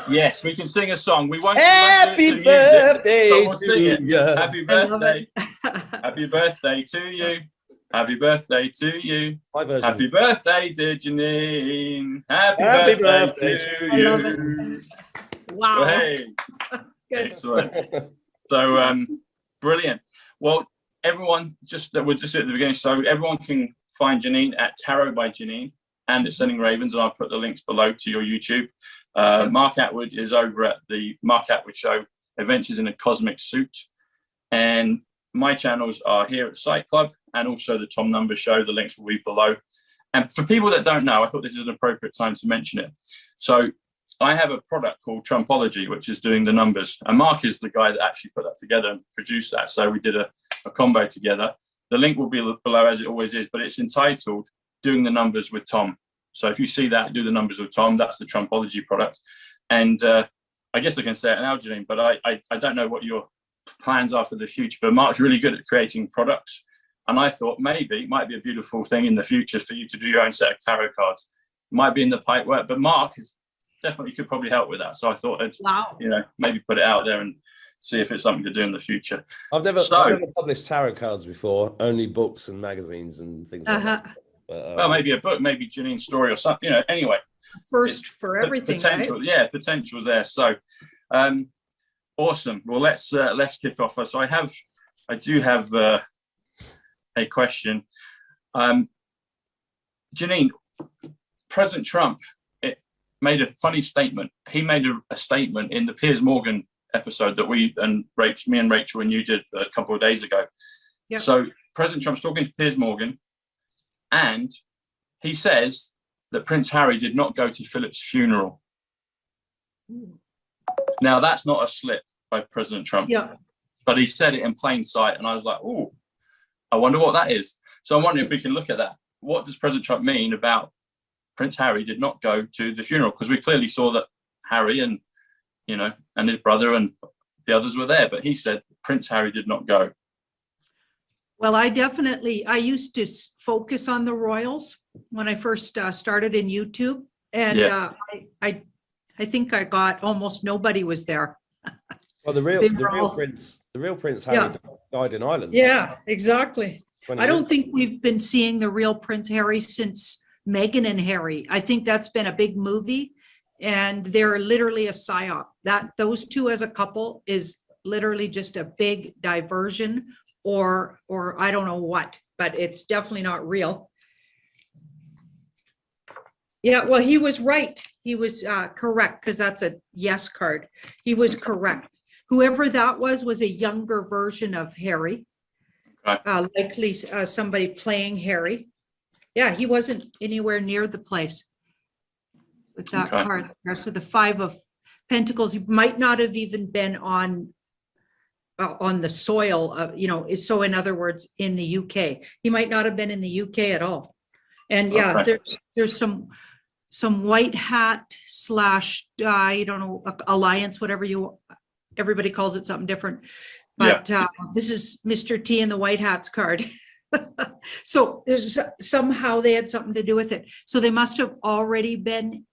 Yes, we can sing a song. Happy birthday we'll sing it. you. Happy birthday. Happy birthday to you. Happy birthday to you. My version. Happy birthday, dear Janine. Happy birthday to you. Wow. Hey. Excellent. So, brilliant. Well, everyone, we're just at the beginning. So everyone can find Janine at Tarot by Janine and at Sending Ravens. And I'll put the links below to your YouTube. Mark Atwood is over at the Mark Atwood Show, Adventures in a Cosmic Suit. And my channels are here at Sight Club and also the Tom Numbers Show. The links will be below. And for people that don't know, I thought this is an appropriate time to mention it. So I have a product called Trumpology, which is doing the numbers. And Mark is the guy that actually put that together and produced that. So we did a combo together. The link will be below as it always is, but it's entitled Doing the Numbers with Tom. So if you see that, Do the Numbers with Tom, that's the Trumpology product. And I guess I can say it now, Janine, but I don't know what your plans are for the future, but Mark's really good at creating products. And I thought maybe it might be a beautiful thing in the future for you to do your own set of tarot cards. It might be in the pipe work, but Mark is definitely could probably help with that. So I thought I'd, maybe put it out there and see if it's something to do in the future. I've never published tarot cards before, only books and magazines and things like that. But, well, maybe a book, maybe Janine's story or something, anyway. First for everything, potential, right? Yeah, potential's there. So awesome. Well, let's kick off. So I do have a question. Janine, President Trump made a funny statement. He made a statement in the Piers Morgan episode that me and Rachel and you did a couple of days ago. Yep. So President Trump's talking to Piers Morgan, and he says that Prince Harry did not go to Philip's funeral. Now, that's not a slip by President Trump. Yeah. But he said it in plain sight, and I was like, oh, I wonder what that is. So I'm wondering if we can look at that. What does President Trump mean about Prince Harry did not go to the funeral? Because we clearly saw that Harry and his brother and the others were there, but he said Prince Harry did not go. Well, I used to focus on the royals when I first started in YouTube, and I think I got almost nobody was there. Well, the real Prince Harry died in Ireland. Yeah, exactly. I don't think we've been seeing the real Prince Harry since Meghan and Harry. I think that's been a big movie, and they're literally a psyop. Those two as a couple is literally just a big diversion, or I don't know what, but it's definitely not real. Yeah, well, he was right. He was correct, because that's a yes card. He was correct. Whoever that was a younger version of Harry. Right. Likely somebody playing Harry. Yeah, he wasn't anywhere near the place with that card. So the Five of Pentacles, he might not have even been on the soil of, so in other words, in the UK. He might not have been in the UK at all. And there's some white hat / I don't know, alliance, whatever everybody calls it something different. But this is Mr. T and the white hats card. So somehow they had something to do with it. So they must have already been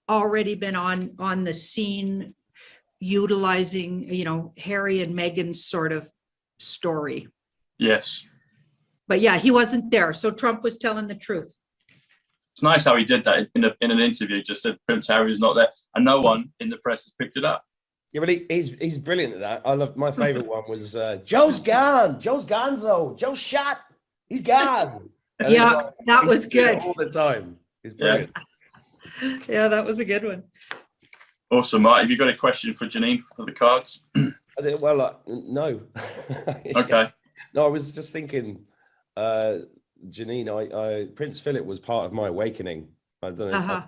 on the scene, utilizing, Harry and Meghan's sort of story. Yes. But yeah, he wasn't there. So Trump was telling the truth. It's nice how he did that in an interview. Just said Prince Harry is not there, and no one in the press has picked it up. Yeah, but he's brilliant at that. I love. My favorite one was Joe's gone. Joe's gonzo. Joe's shot. He's gone. And that was good all the time. He's brilliant. Yeah, that was a good one. Awesome, Mark. Have you got a question for Janine for the cards? Well, no. Okay. No, I was just thinking, Janine. Prince Philip was part of my awakening. I don't know.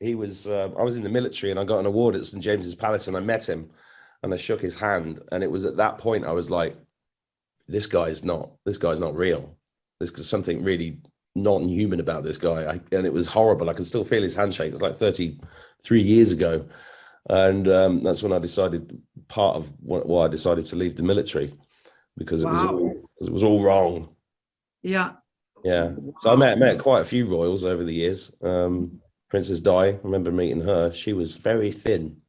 He was. I was in the military, and I got an award at St. James's Palace, and I met him, and I shook his hand, and it was at that point I was like, "This guy's not real. There's something really non-human about this guy," and it was horrible. I can still feel his handshake. It was like 33 years ago, and that's when I decided. Part of why I decided to leave the military, because it was all wrong. Yeah. Yeah. So I met quite a few royals over the years. Princess Di, I remember meeting her. She was very thin.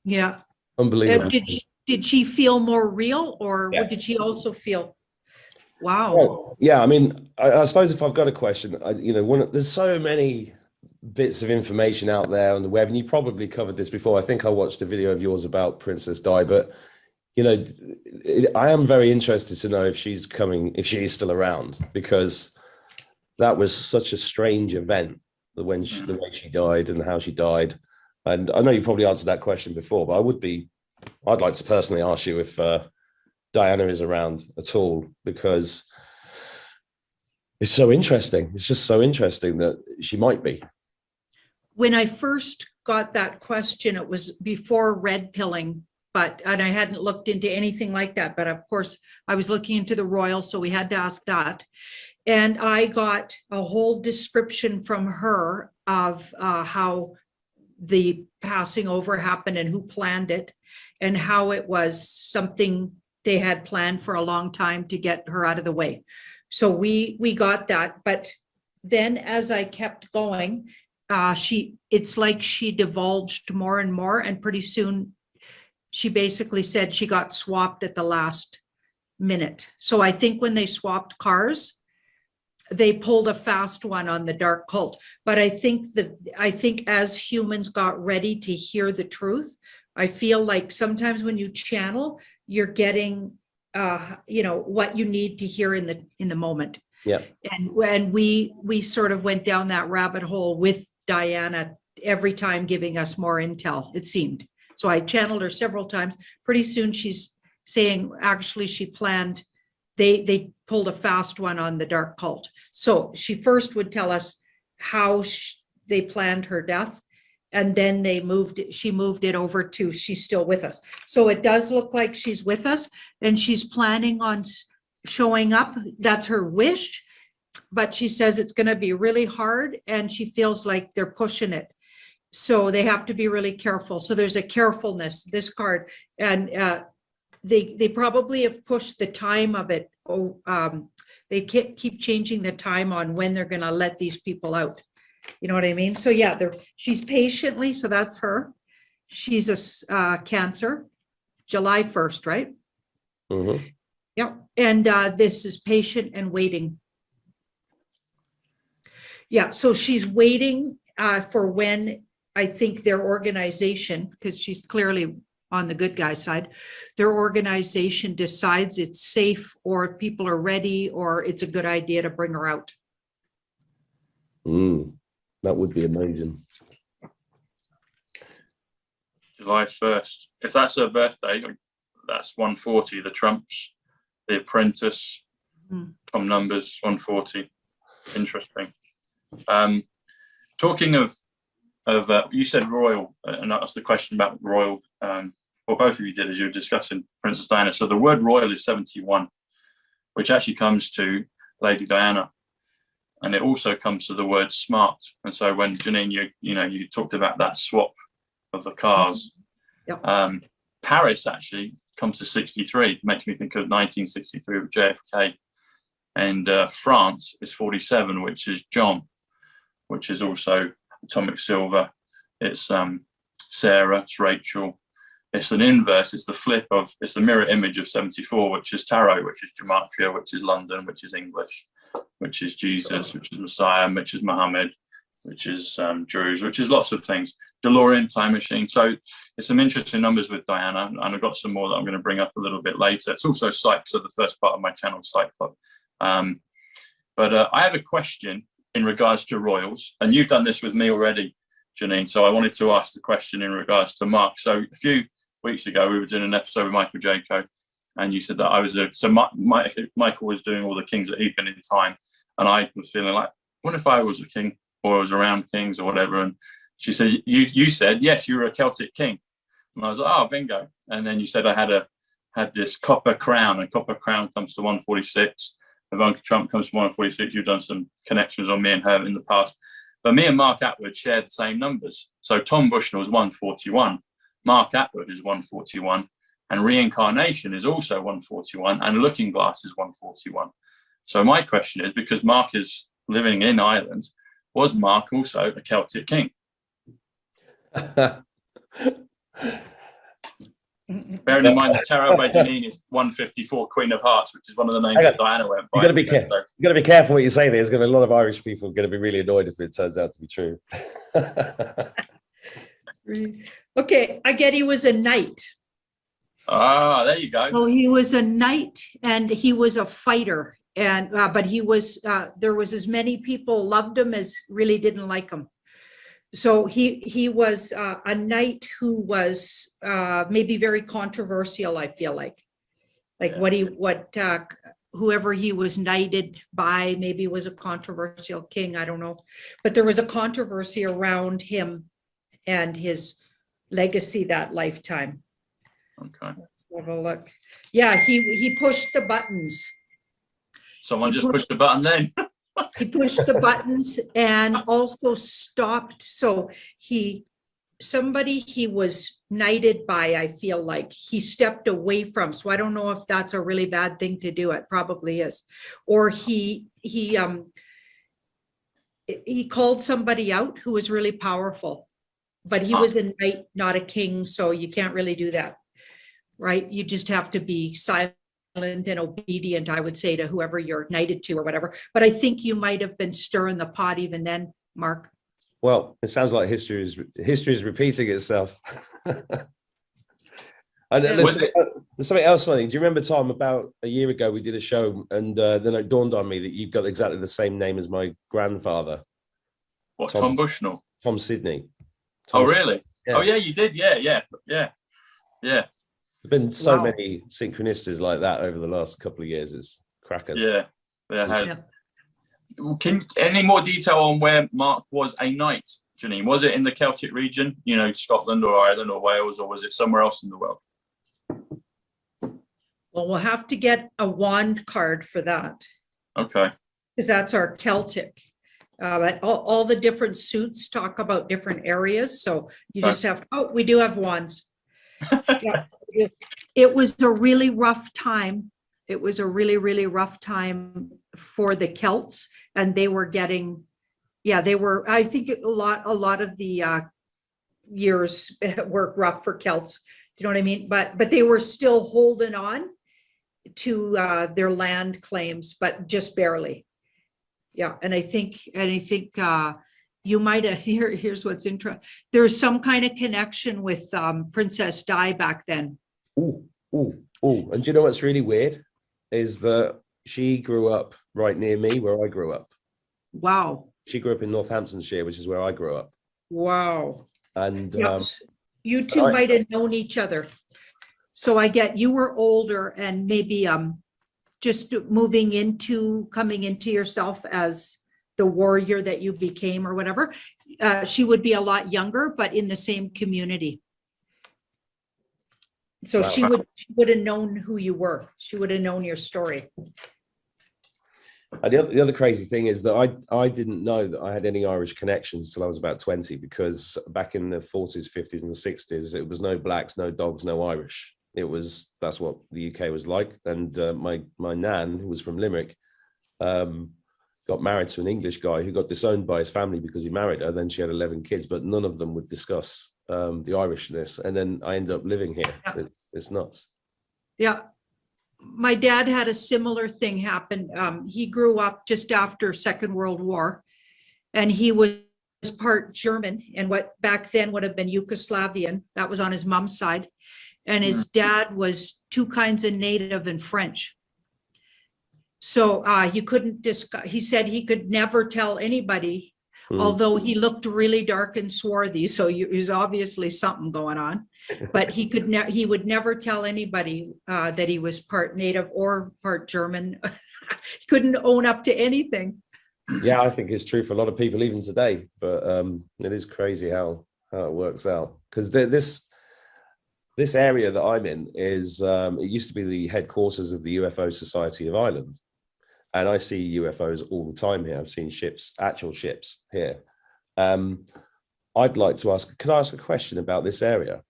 Yeah. Unbelievable. Did she feel more real, or Yeah. did she also feel, wow? Well, yeah, I mean, I suppose if I've got a question, there's so many bits of information out there on the web, and you probably covered this before. I think I watched a video of yours about Princess Di, but I am very interested to know if she's coming, if she is still around, because that was such a strange event, the way she died and how she died. And I know you probably answered that question before, but I'd like to personally ask you if Diana is around at all, because it's so interesting. It's just so interesting that she might be. When I first got that question, it was before red pilling, and I hadn't looked into anything like that. But of course, I was looking into the royal, so we had to ask that. And I got a whole description from her of how the passing over happened and who planned it, and how it was something they had planned for a long time to get her out of the way. So we got that. But then as I kept going, it's like she divulged more and more, and pretty soon she basically said she got swapped at the last minute. So I think when they swapped cars, they pulled a fast one on the dark cult. But I think as humans got ready to hear the truth, I feel like sometimes when you channel, you're getting what you need to hear in the moment. Yeah. And when we sort of went down that rabbit hole with Diana, every time giving us more intel, it seemed. So I channeled her several times. Pretty soon she's saying, actually, she planned, they pulled a fast one on the dark cult. So she first would tell us how they planned her death, and then she moved it over to, she's still with us. So it does look like she's with us, and she's planning on showing up. That's her wish, but she says it's going to be really hard, and she feels like they're pushing it. So they have to be really careful. So there's a carefulness, this card, and they probably have pushed the time of it. They keep changing the time on when they're going to let these people out. You know what I mean? So yeah, she's patiently, so that's her. She's a Cancer, July 1st, right? Mm-hmm. Yeah. And this is patient and waiting. Yeah. So she's waiting for when I think their organization, because she's clearly on the good guy side, their organization decides it's safe, or people are ready, or it's a good idea to bring her out. That would be amazing. July 1st. If that's her birthday, that's 140. The Trumps, The Apprentice, Tom Numbers, 140. Interesting. Talking of you said royal, and I asked the question about royal. Well, both of you did as you were discussing Princess Diana. So the word royal is 71, which actually comes to Lady Diana, and it also comes to the word smart. And so when Janine, you talked about that swap of the cars. Yep. Paris actually comes to 63. It makes me think of 1963 with JFK, and France is 47, which is John, which is also atomic silver. It's Sarah, it's Rachel. It's an inverse, it's the mirror image of 74, which is tarot, which is gematria, which is London, which is English, which is Jesus, which is Messiah, which is Muhammad, which is Druze, which is lots of things. DeLorean, time machine. So it's some interesting numbers with Diana, and I've got some more that I'm going to bring up a little bit later. It's also Psych, so the first part of my channel, Psych Club. But I have a question in regards to royals, and you've done this with me already, Janine, so I wanted to ask the question in regards to Mark. So a few weeks ago, we were doing an episode with Michael Jaco, and you said that I was Michael was doing all the kings that he'd been in time, and I was feeling like, what if I was a king, or I was around kings or whatever? And she said, you said, yes, you were a Celtic king. And I was like, oh, bingo. And then you said I had this copper crown, and copper crown comes to 146. Ivanka Trump comes to 146. You've done some connections on me and her in the past. But me and Mark Atwood share the same numbers. So Tom Bushnell is 141. Mark Atwood is 141. And reincarnation is also 141. And Looking Glass is 141. So my question is, because Mark is living in Ireland, was Mark also a Celtic king? Bearing in mind, Tarot by Janine is 154 Queen of Hearts, which is one of the names that Diana went by. You got to be careful. You got to be careful what you say. There's going to be a lot of Irish people going to be really annoyed if it turns out to be true. Okay, I get he was a knight. Ah, there you go. Well, he was a knight and he was a fighter, and but he was there was as many people loved him as really didn't like him. So he was a knight who was maybe very controversial. I feel like whoever he was knighted by maybe was a controversial king. I don't know, but there was a controversy around him and his legacy that lifetime. Okay. Let's have a look. Yeah, he pushed the buttons. Someone just pushed the button then. He pushed the buttons and also stopped. So somebody he was knighted by, I feel like he stepped away from. So I don't know if that's a really bad thing to do. It probably is. Or he called somebody out who was really powerful, but he was a knight, not a king. So you can't really do that, right? You just have to be silent and obedient, I would say, to whoever you're knighted to or whatever. But I think you might have been stirring the pot even then, Mark. Well, it sounds like history is repeating itself. And there's something else funny. Do you remember, Tom, about a year ago we did a show, and then it dawned on me that you've got exactly the same name as my grandfather. What, Tom Bushnell? Tom Sidney. Oh, really? Yeah. Oh, yeah, you did. Yeah. There's been so many synchronicities like that over the last couple of years. It's crackers. Yeah, there has. Yeah. Any more detail on where Mark was a knight, Janine? Was it in the Celtic region, Scotland or Ireland or Wales, or was it somewhere else in the world? Well, we'll have to get a wand card for that. Okay. Because that's our Celtic. But all the different suits talk about different areas. So you just have, we do have wands. Yeah. It was a really rough time. It was a really, really rough time for the Celts, and they were getting, I think a lot of the years were rough for Celts. Do you know what I mean? But they were still holding on to their land claims, but just barely. Yeah, and I think you might have, here's what's interesting. There's some kind of connection with Princess Di back then. And do you know what's really weird is that she grew up right near me where I grew up. Wow. She grew up in Northamptonshire, which is where I grew up. Wow. And you two might have known each other. So I get you were older and maybe just coming into yourself as the warrior that you became or whatever. She would be a lot younger, but in the same community. So she would have known who you were. She would have known your story. And the other crazy thing is that I didn't know that I had any Irish connections till I was about 20, because back in the 40s, 50s and 60s, it was no blacks, no dogs, no Irish. That's what the UK was like. And my nan, who was from Limerick, got married to an English guy who got disowned by his family because he married her. Then she had 11 kids, but none of them would discuss the Irishness. And then I ended up living here. Yeah. It's nuts. Yeah. My dad had a similar thing happen. He grew up just after Second World War, and he was part German and what back then would have been Yugoslavian. That was on his mom's side. And his dad was two kinds of native and French. So you couldn't discuss, he said he could never tell anybody, although he looked really dark and swarthy. So there's obviously something going on, but he would never tell anybody that he was part native or part German. He couldn't own up to anything. Yeah, I think it's true for a lot of people even today, but it is crazy how it works out. Because this area that I'm in is, it used to be the headquarters of the UFO Society of Ireland. And I see UFOs all the time here. I've seen actual ships here. I'd like to can I ask a question about this area?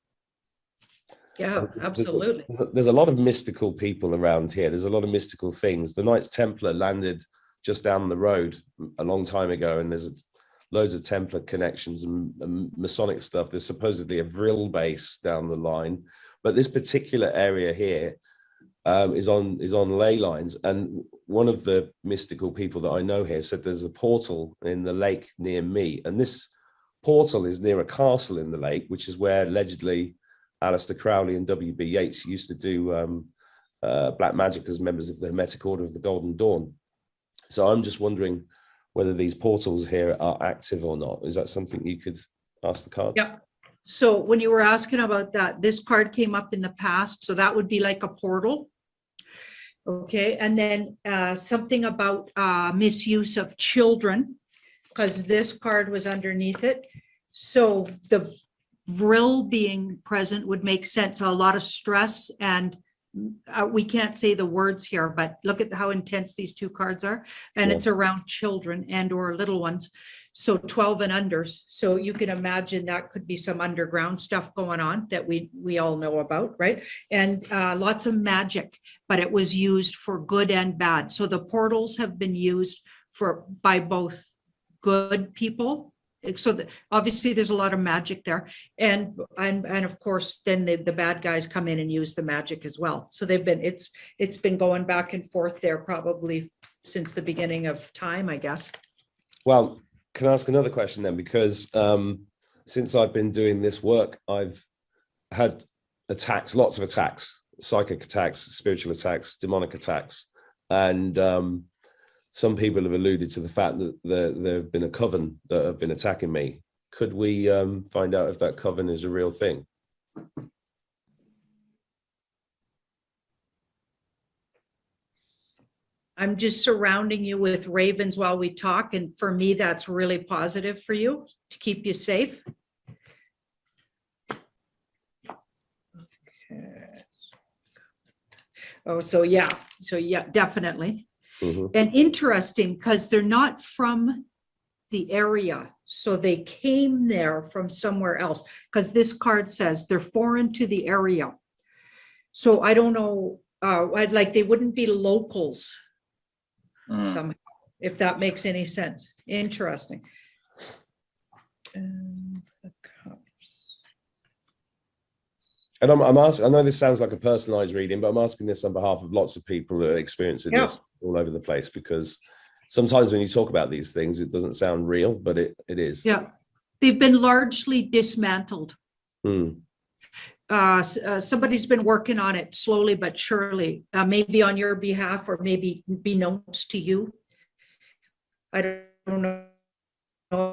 Yeah, absolutely. There's a lot of mystical people around here. There's a lot of mystical things. The Knights Templar landed just down the road a long time ago, and there's loads of Templar connections and Masonic stuff. There's supposedly a Vril base down the line. But this particular area here is on ley lines, and one of the mystical people that I know here said there's a portal in the lake near me, and this portal is near a castle in the lake, which is where allegedly Aleister Crowley and W.B. Yeats used to do black magic as members of the Hermetic Order of the Golden Dawn. So I'm just wondering whether these portals here are active or not. Is that something you could ask the cards? Yeah. So when you were asking about that, this card came up in the past, so that would be like a portal. Okay, and then something about misuse of children, because this card was underneath it. So the vril being present would make sense. A lot of stress, and we can't say the words here, but look at how intense these two cards are. And it's around children and or little ones. So 12 and unders. So you can imagine that could be some underground stuff going on that we all know about, right? And lots of magic, but it was used for good and bad. So the portals have been used by both good people. So obviously there's a lot of magic there, and of course then the bad guys come in and use the magic as well. So it's been going back and forth there probably since the beginning of time, I guess. Well, can I ask another question then? Because since I've been doing this work, I've had attacks, lots of attacks, psychic attacks, spiritual attacks, demonic attacks, and some people have alluded to the fact that there have been a coven that have been attacking me. Could we find out if that coven is a real thing? I'm just surrounding you with ravens while we talk, and for me, that's really positive for you to keep you safe. Okay. Oh, so yeah, definitely. Mm-hmm. And interesting, because they're not from the area, so they came there from somewhere else, because this card says they're foreign to the area. So I don't know, they wouldn't be locals somehow, if that makes any sense. Interesting. And the cups. And I'm asking, I know this sounds like a personalized reading, but I'm asking this on behalf of lots of people who are experiencing this all over the place, because sometimes when you talk about these things, it doesn't sound real, but it is. Yeah, they've been largely dismantled. Somebody's been working on it slowly but surely, maybe on your behalf, or maybe be notes to you. I don't know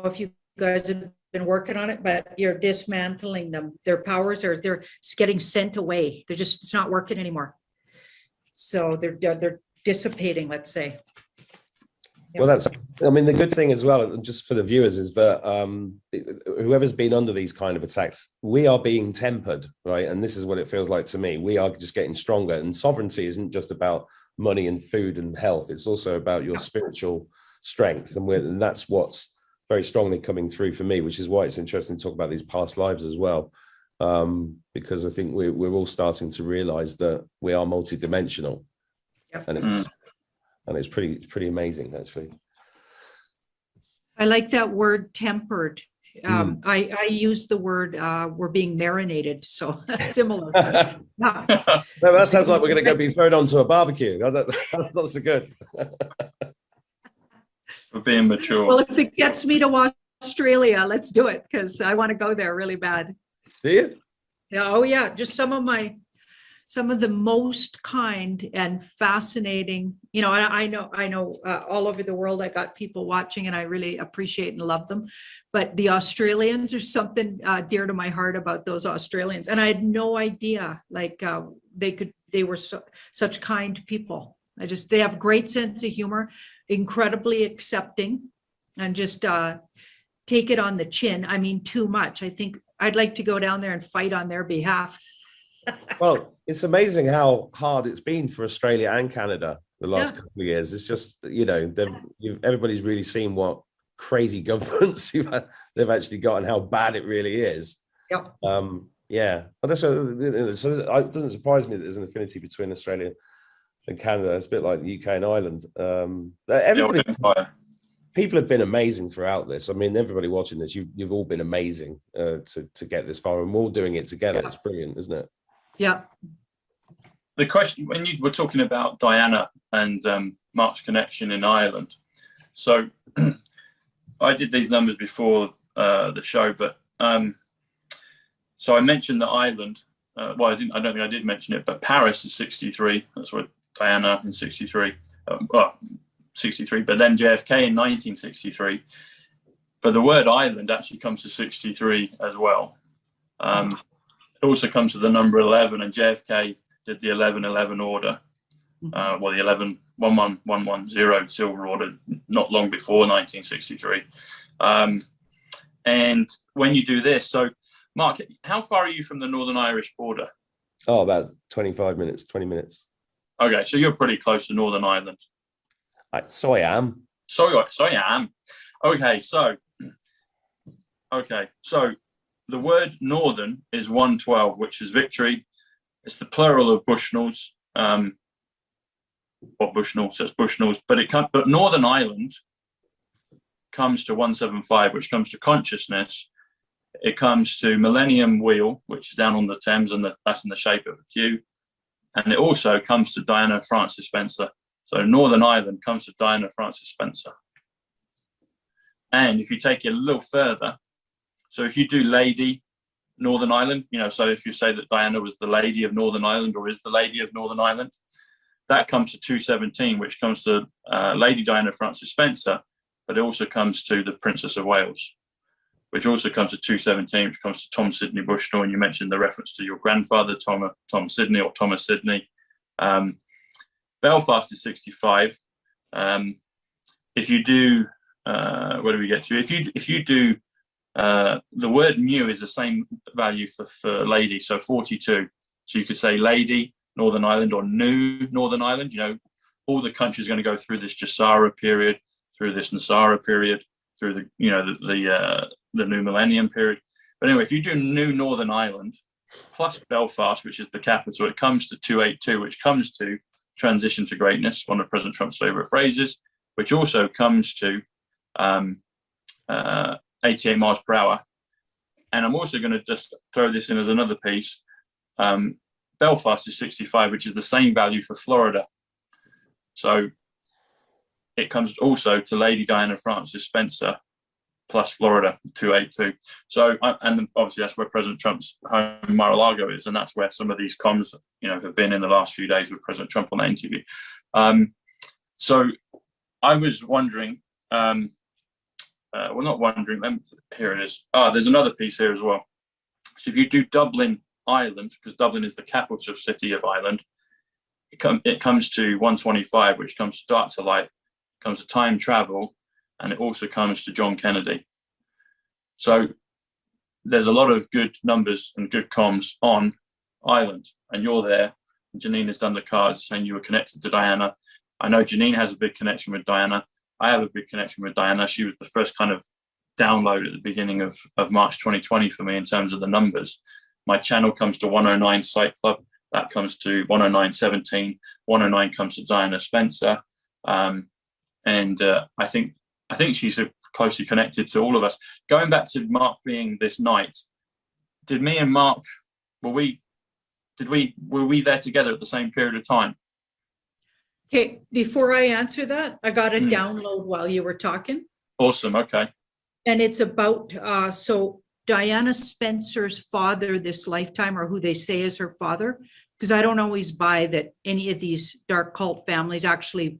if you guys have been working on it, but you're dismantling them. Their powers they're getting sent away. It's not working anymore. So they're dissipating, let's say. Well, the good thing as well, just for the viewers, is that whoever's been under these kind of attacks, we are being tempered, right? And this is what it feels like to me. We are just getting stronger. And sovereignty isn't just about money and food and health. It's also about your spiritual strength. And that's what's very strongly coming through for me, which is why it's interesting to talk about these past lives as well. Because I think we're all starting to realize that we are multidimensional. And it's pretty amazing, actually. I like that word tempered. I use the word we're being marinated, so similar. No, that sounds like we're going to go be thrown onto a barbecue. That's not so good. For being mature. Well, if it gets me to Australia, let's do it, because I want to go there really bad. Do you? Yeah. Oh yeah, just some of the most kind and fascinating, I know all over the world, I got people watching and I really appreciate and love them. But the Australians, are something dear to my heart about those Australians. And I had no idea, they were such kind people. They have great sense of humor, incredibly accepting, and just take it on the chin. I mean, too much. I think I'd like to go down there and fight on their behalf. Well, it's amazing how hard it's been for Australia and Canada the last couple of years. It's just, everybody's really seen what crazy governments they've actually got and how bad it really is. Yep. But so it doesn't surprise me that there's an affinity between Australia and Canada. It's a bit like the UK and Ireland. People have been amazing throughout this. I mean, everybody watching this, you've all been amazing to get this far, and we're all doing it together. It's brilliant, isn't it? Yeah. The question, when you were talking about Diana and Mark's connection in Ireland, so I did these numbers before the show, but so I mentioned that Ireland. Well, I didn't. I don't think I did mention it, but Paris is 63. That's where Diana in 63. Well, 63. But then JFK in 1963. But the word Ireland actually comes to 63 as well. It also comes to the number 11, and JFK did the 11-11 order. Well, the 11-11-1-1-1-0 silver order not long before 1963. And when you do this, so Mark, how far are you from the Northern Irish border? Oh, about 25 minutes, 20 minutes. Okay, so you're pretty close to Northern Ireland. So I am. So I am. Okay, so the word northern is 112, which is victory. It's the plural of Bushnells, or Bushnell, so it's Bushnells, but Northern Ireland comes to 175, which comes to consciousness. It comes to Millennium Wheel, which is down on the Thames, and that's in the shape of a Q. And it also comes to Diana Frances Spencer. So Northern Ireland comes to Diana Frances Spencer. And if you take it a little further, so if you do Lady Northern Ireland, so if you say that Diana was the Lady of Northern Ireland or is the Lady of Northern Ireland, that comes to 217, which comes to Lady Diana Frances Spencer, but it also comes to the Princess of Wales, which also comes to 217, which comes to Tom Sidney Bushnell. And you mentioned the reference to your grandfather, Tom Sidney or Thomas Sidney. Belfast is 65. If you do, where do we get to? If you do, the word new is the same value for lady, so 42. So you could say Lady Northern Ireland or New Northern Ireland. All the countries are going to go through this Jasara period, through this Nasara period, through the New Millennium period. But anyway, if you do New Northern Ireland plus Belfast, which is the capital, it comes to 282, which comes to transition to greatness, one of President Trump's favorite phrases, which also comes to 88 miles per hour. And I'm also going to just throw this in as another piece. Belfast is 65, which is the same value for Florida. So it comes also to Lady Diana Frances Spencer plus Florida, 282. So, and obviously that's where President Trump's home, Mar-a-Lago, is, and that's where some of these comms, have been in the last few days with President Trump on that interview. So I was wondering, well, not wondering, here it is. There's another piece here as well. So if you do Dublin, Ireland, because Dublin is the capital city of Ireland, it comes to 125, which comes to dark to light, comes to time travel, and it also comes to John Kennedy. So there's a lot of good numbers and good comms on Ireland, and you're there. Janine has done the cards saying you were connected to Diana. I know Janine has a big connection with Diana. I have a big connection with Diana. She was the first kind of download at the beginning of March 2020 for me in terms of the numbers. My channel comes to 109 Site Club. That comes to 109.17. 109 comes to Diana Spencer. And I think she's closely connected to all of us. Going back to Mark being this night, did me and Mark, were we there together at the same period of time? Okay, before I answer that, I got a download while you were talking. Awesome, okay. And it's about, so Diana Spencer's father this lifetime, or who they say is her father, because I don't always buy that any of these dark cult families actually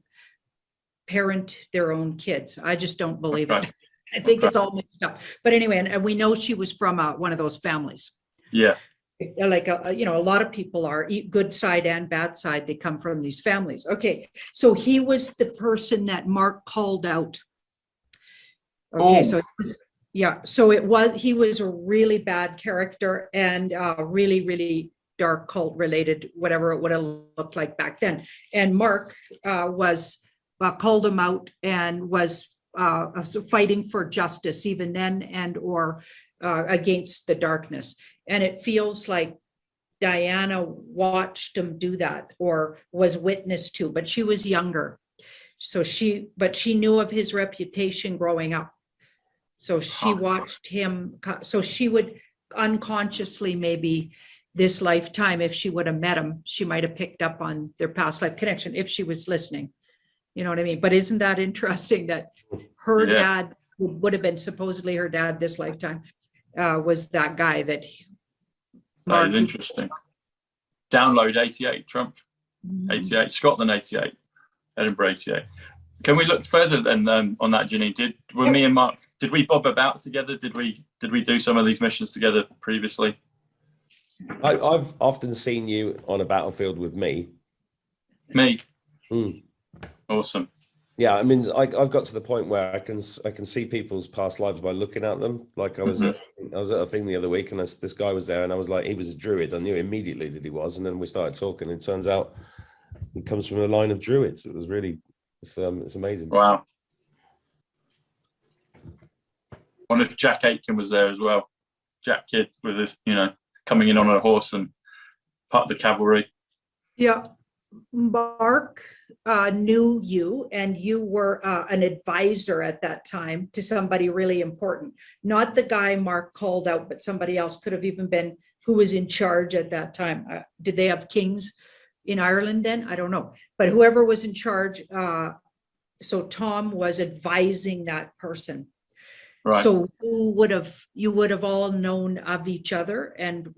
parent their own kids. I just don't believe it. I think it's all mixed up. But anyway, and we know she was from one of those families. Yeah. Like, a lot of people are good side and bad side. They come from these families. Okay. So he was the person that Mark called out. Okay. So he was a really bad character and really, really dark cult related, whatever it would have looked like back then. And Mark was called him out and was fighting for justice even then, and or against the darkness. And it feels like Diana watched him do that or was witness to, but she was younger. So she knew of his reputation growing up. So she watched him. So she would unconsciously maybe this lifetime, if she would have met him, she might have picked up on their past life connection if she was listening. You know what I mean? But isn't that interesting that her dad would have been supposedly her dad this lifetime, was that guy that. That is interesting. Download 88, Trump 88, Scotland 88, Edinburgh 88. Can we look further then on that, Janine? Me and Mark, did we bob about together? Did we do some of these missions together previously? I've often seen you on a battlefield with me. Me? Mm. Awesome. Yeah, I mean, I've got to the point where I can see people's past lives by looking at them. Like I was at a thing the other week, and this guy was there, and I was like, he was a druid. I knew immediately that he was, and then we started talking. And it turns out he comes from a line of druids. It was really, it's amazing. Wow. I wonder if Jack Aitken was there as well. Jack Kidd with his, coming in on a horse and part of the cavalry. Yeah. Mark knew you, and you were an advisor at that time to somebody really important. Not the guy Mark called out, but somebody else, could have even been who was in charge at that time. Did they have kings in Ireland then? I don't know. But whoever was in charge, so Tom was advising that person. Right. So you would have all known of each other and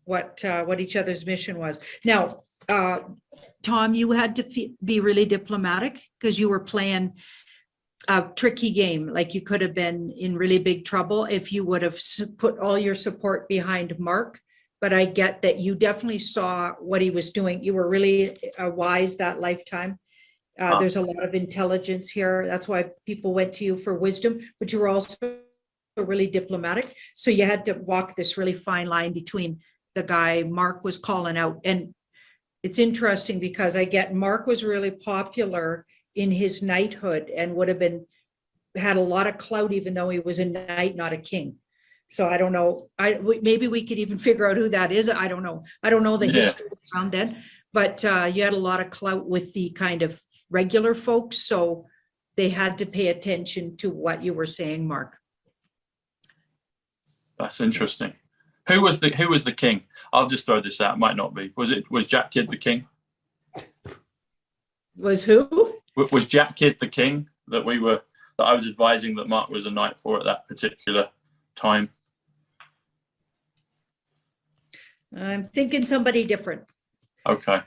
what each other's mission was. Now, Tom, you had to be really diplomatic because you were playing a tricky game. Like you could have been in really big trouble if you would have put all your support behind Mark. But I get that you definitely saw what he was doing. You were really wise that lifetime. There's a lot of intelligence here. That's why people went to you for wisdom, but you were also really diplomatic. So you had to walk this really fine line between the guy Mark was calling out. And it's interesting because I get Mark was really popular in his knighthood and would have had a lot of clout, even though he was a knight, not a king. So I don't know. Maybe we could even figure out who that is. I don't know. I don't know the history around that, but you had a lot of clout with the kind of regular folks. So they had to pay attention to what you were saying, Mark. That's interesting. Who was the king? I'll just throw this out. Might not be. Was Jack Kidd the king? Was who? Was Jack Kidd the king that I was advising that Mark was a knight for at that particular time? I'm thinking somebody different. Okay.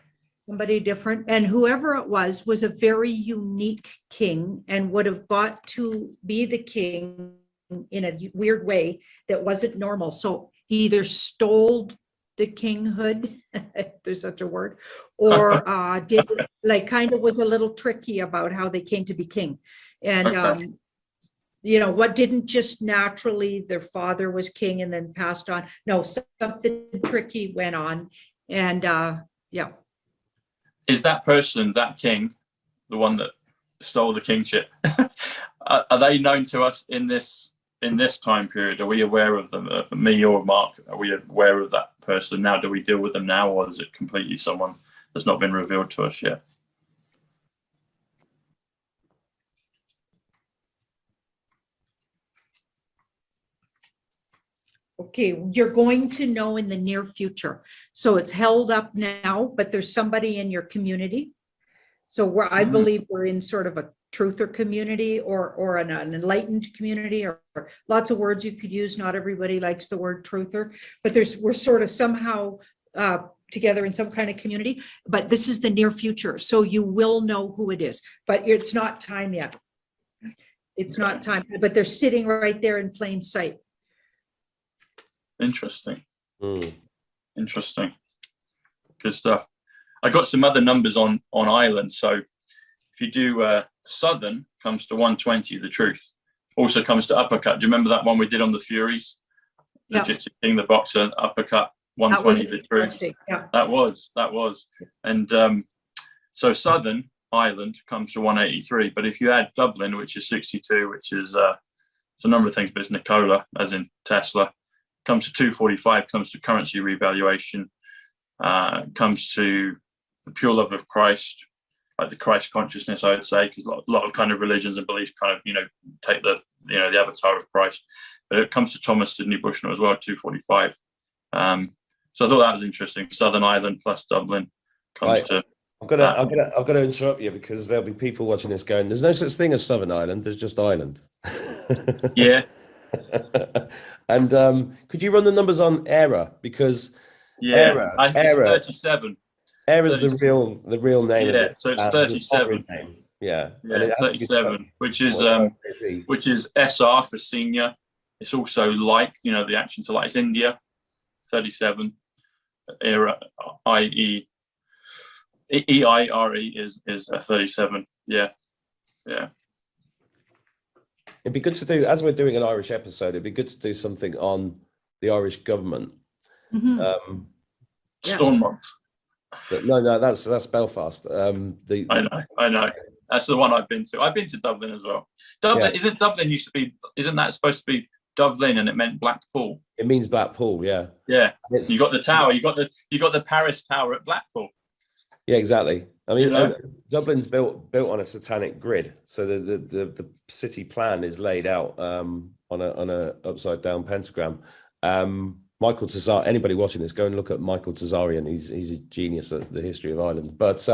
Somebody different. And whoever it was a very unique king and would have got to be the king in a weird way that wasn't normal. So he either stole the kinghood, if there's such a word, or did kind of was a little tricky about how they came to be king. And what didn't just naturally, their father was king and then passed on. No, something tricky went on. And Is that person, that king, the one that stole the kingship, are they known to us in this time period? Are we aware of them? Me or Mark, are we aware of that person now? Do we deal with them now, or is it completely someone that's not been revealed to us yet? Okay, you're going to know in the near future. So it's held up now, but there's somebody in your community. So I believe we're in sort of a truther community or an enlightened community, or lots of words you could use. Not everybody likes the word truther, but we're sort of somehow together in some kind of community. But this is the near future, so you will know who it is. But it's not time yet. It's not time, but they're sitting right there in plain sight. Interesting. Interesting. Good stuff. I got some other numbers on Ireland. So if you do Southern comes to 120, the truth. Also comes to uppercut. Do you remember that one we did on the Furies? The Gypsy King, the boxer, uppercut, 120, the truth. Yeah. That was. And so Southern Ireland comes to 183. But if you add Dublin, which is 62, which is it's a number of things, but it's Nikola, as in Tesla, comes to 245, comes to currency revaluation, comes to the pure love of Christ, like the Christ consciousness, I would say, because a lot of kind of religions and beliefs kind of, take the avatar of Christ. But it comes to Thomas Sidney Bushnell as well, 245. So I thought that was interesting. Southern Ireland plus Dublin comes to. I've got to interrupt you because there'll be people watching this going, "There's no such thing as Southern Ireland. There's just Ireland." Yeah. And could you run the numbers on ERA, because I think it's 37. ERA's the real name. Yeah, of so it's 37. Yeah, Yeah, 37, which is SR for senior. It's also like, the action to like, it's India, 37. ERA, EIRE is a 37. Yeah. It'd be good to do, as we're doing an Irish episode, it'd be good to do something on the Irish government. Stormont. No, that's Belfast. I know. That's the one I've been to. I've been to Dublin as well. Dublin, isn't that supposed to be Dublin and it meant Blackpool? It means Blackpool, yeah. Yeah. You got the tower, you got the Paris Tower at Blackpool. Yeah, exactly. I mean, Dublin's built on a satanic grid, so the city plan is laid out on a upside down pentagram. Michael Tazar, anybody watching this, go and look at Michael Tazarian. He's a genius at the history of Ireland. But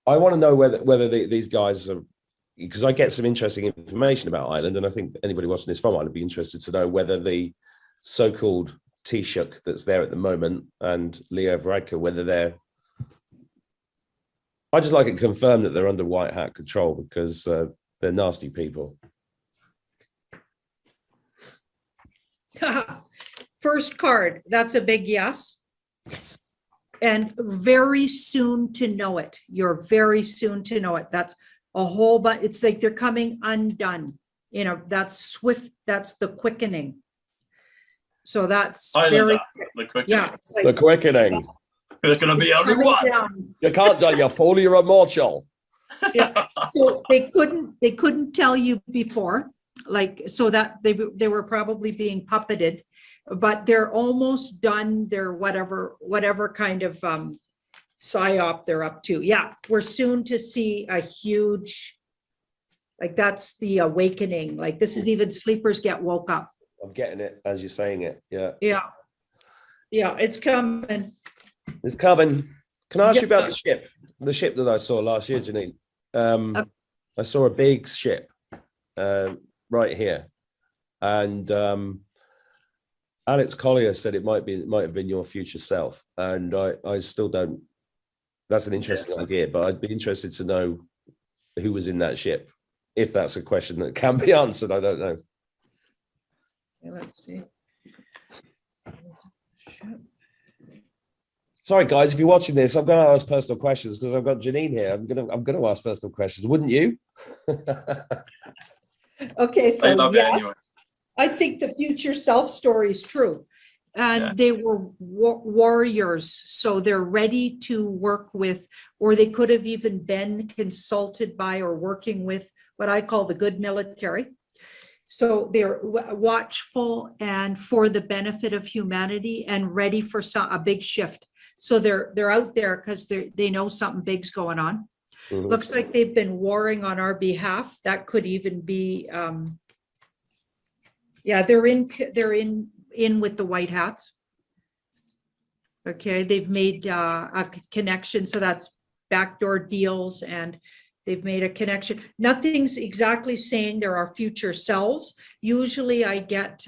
I want to know whether these guys are, because I get some interesting information about Ireland, and I think anybody watching this from Ireland would be interested to know whether the so-called Taoiseach that's there at the moment and Leo Varadkar, whether they're, I just like it confirmed that they're under white hat control, because they're nasty people. First card, that's a big yes. And very soon to know it. You're very soon to know it. That's a whole bunch. It's like they're coming undone. That's swift. That's the quickening. So that's the quickening. Yeah, like, the quickening. There's going to be only one. You can't die, you fool. You're immortal. Yeah. So they couldn't tell you before, so that they were probably being puppeted, but they're almost done. They're whatever kind of psyop they're up to. Yeah, we're soon to see a huge, that's the awakening. This is even sleepers get woke up. I'm getting it as you're saying it. Yeah. Yeah, it's coming. It's coming. Can I ask you about the ship that I saw last year, Janine? I saw a big ship right here, and Alex Collier said it might have been your future self, and I still don't. That's an interesting idea, but I'd be interested to know who was in that ship. If that's a question that can be answered, I don't know. Okay, let's see. Sorry, guys, if you're watching this, I'm going to ask personal questions because I've got Janine here. I'm going to ask personal questions. Wouldn't you? Okay, so anyway. I think the future self story is true. And they were warriors, so they're ready to work with, or they could have even been consulted by or working with what I call the good military. So they're watchful and for the benefit of humanity and ready for a big shift. So they're out there because they know something big's going on. Mm-hmm. Looks like they've been warring on our behalf. That could even be, they're in with the white hats. Okay, they've made a connection, so that's backdoor deals, and they've made a connection. Nothing's exactly saying there are future selves. Usually I get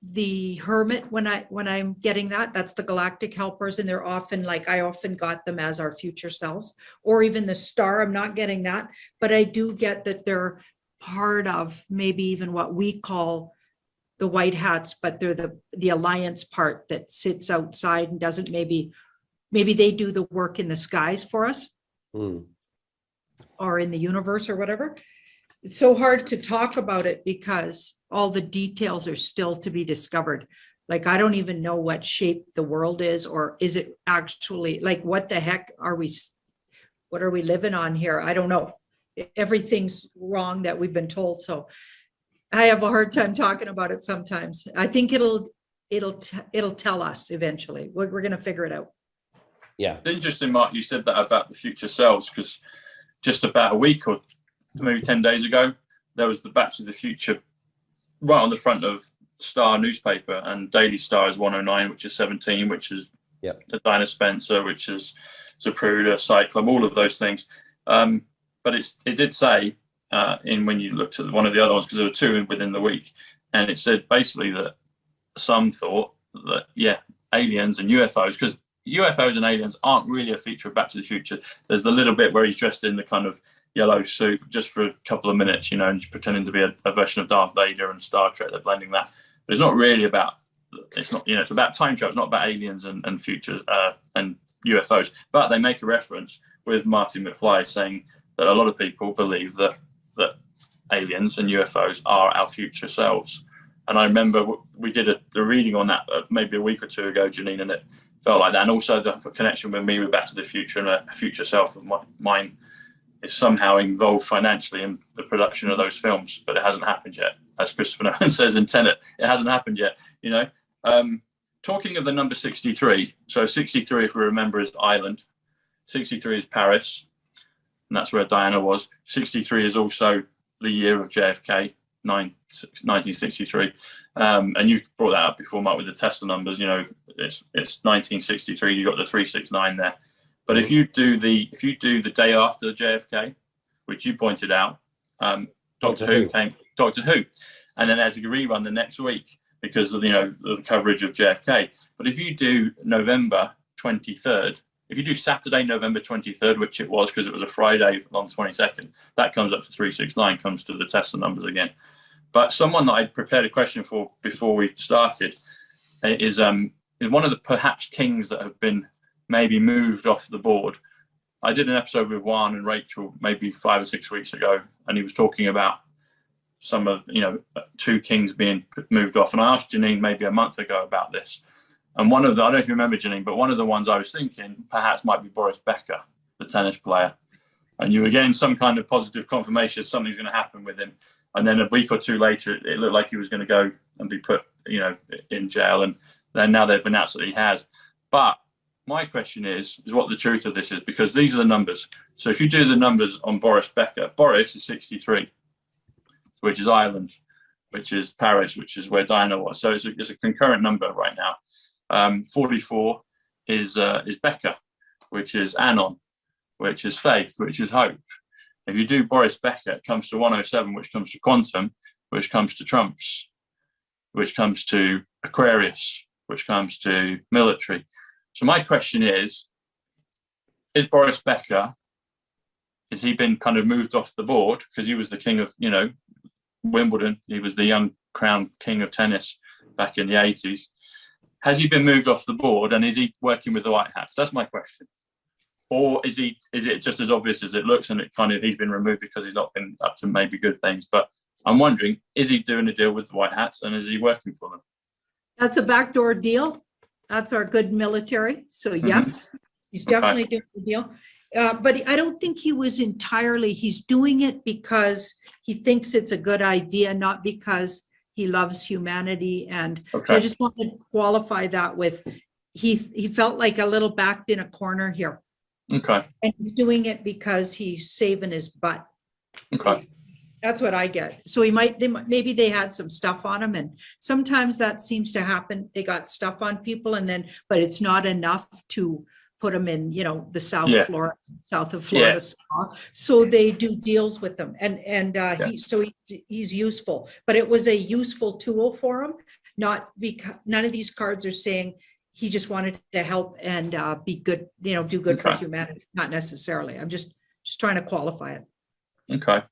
the hermit when I'm getting that's the galactic helpers, and they're often I often got them as our future selves, or even the star. I'm not getting that, but I do get that they're part of maybe even what we call the white hats, but they're the alliance part that sits outside and doesn't maybe they do the work in the skies for us or in the universe or whatever. It's so hard to talk about it because all the details are still to be discovered. I don't even know what shape the world is, or is it actually what the heck what are we living on here? I don't know. Everything's wrong that we've been told. So I have a hard time talking about it sometimes. I think it'll tell us eventually. We're going to figure it out. Yeah. It's interesting, Mark, you said that about the future selves, because just about a week or maybe 10 days ago, there was the Back to the Future right on the front of Star newspaper, and Daily Star is 109, which is 17, which is the Dinah Spencer, which is Zapruder, Sight Club, all of those things. But it did say when you looked at one of the other ones, because there were two within the week, and it said basically that some thought that aliens and UFOs, because UFOs and aliens aren't really a feature of Back to the Future. There's the little bit where he's dressed in the kind of yellow suit just for a couple of minutes, and he's pretending to be a version of Darth Vader and Star Trek. They're blending that, but it's not really about. It's not, it's about time travel. It's not about aliens and futures and UFOs. But they make a reference with Marty McFly saying that a lot of people believe that aliens and UFOs are our future selves. And I remember we did a reading on that maybe a week or two ago, Janine, and it felt like that. And also the connection with me with Back to the Future, and a future self of mine is somehow involved financially in the production of those films, but it hasn't happened yet. As Christopher Nolan says in Tenet, it hasn't happened yet. Talking of the number 63, so 63, if we remember, is Ireland. 63 is Paris, and that's where Diana was. 63 is also the year of JFK, 1963. And you've brought that up before, Mark, with the Tesla numbers. It's 1963. You got the 369 there. But if you do the day after JFK, which you pointed out, Doctor Who, and then they had to rerun the next week because of the coverage of JFK. But if you do November 23rd, if you do Saturday, November 23rd, which it was because it was a Friday on the 22nd, that comes up to 369, comes to the Tesla numbers again. But someone that I prepared a question for before we started is one of the perhaps kings that have been maybe moved off the board. I did an episode with Juan and Rachel maybe 5 or 6 weeks ago, and he was talking about some of, two kings being moved off. And I asked Janine maybe a month ago about this. And one of the, I don't know if you remember, Janine, but one of the ones I was thinking perhaps might be Boris Becker, the tennis player. And you were getting some kind of positive confirmation something's going to happen with him. And then a week or two later, it looked like he was going to go and be put, in jail. And then now they've announced that he has. But my question is what the truth of this is, because these are the numbers. So if you do the numbers on Boris Becker, Boris is 63, which is Ireland, which is Paris, which is where Diana was. So it's a concurrent number right now. 44 is Becker, which is Anon, which is faith, which is hope. If you do Boris Becker, it comes to 107, which comes to quantum, which comes to trumps, which comes to Aquarius, which comes to military. So my question is Boris Becker, has he been kind of moved off the board because he was the king of, Wimbledon? He was the young crowned king of tennis back in the 80s. Has he been moved off the board, and is he working with the White Hats? That's my question. Or is it just as obvious as it looks, and he's been removed because he's not been up to maybe good things? But I'm wondering, is he doing a deal with the White Hats, and is he working for them? That's a backdoor deal. That's our good military. So yes, he's definitely doing the deal. But I don't think he was entirely, he's doing it because he thinks it's a good idea, not because he loves humanity. And so I just want to qualify that with, he felt like a little backed in a corner here. Okay. And he's doing it because he's saving his butt. Okay. That's what I get. So maybe they had some stuff on him, and sometimes that seems to happen. They got stuff on people, but it's not enough to put them in, the south of Florida spa. So they do deals with them, and he's useful. But it was a useful tool for him. Not because none of these cards are saying he just wanted to help and be good, do good for humanity. Not necessarily. I'm just trying to qualify it. Okay.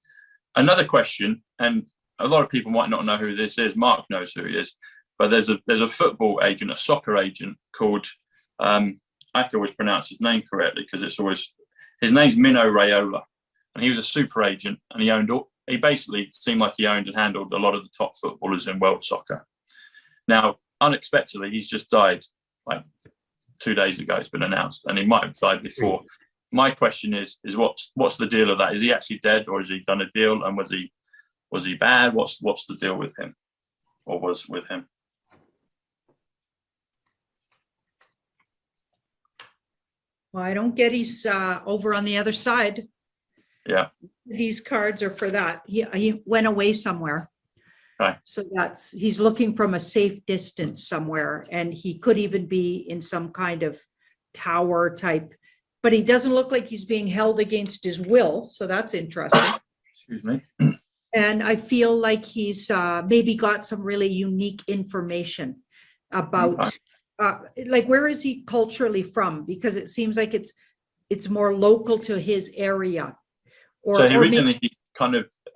Another question, and a lot of people might not know who this is. Mark knows who he is, but there's a football agent, a soccer agent called, I have to always pronounce his name correctly because his name's Mino Raiola, and he was a super agent, and he basically seemed like he owned and handled a lot of the top footballers in world soccer. Now, unexpectedly, he's just died like 2 days ago. It's been announced, and he might have died before. My question is what's the deal of that? Is he actually dead, or has he done a deal? And was he bad? What's the deal with him, or was with him? Well, I don't get he's over on the other side. Yeah. These cards are for that. He went away somewhere. Okay. So he's looking from a safe distance somewhere, and he could even be in some kind of tower type, but he doesn't look like he's being held against his will. So that's interesting. Excuse me. And I feel like he's maybe got some really unique information about, like, where is he culturally from? Because it seems like it's more local to his area. So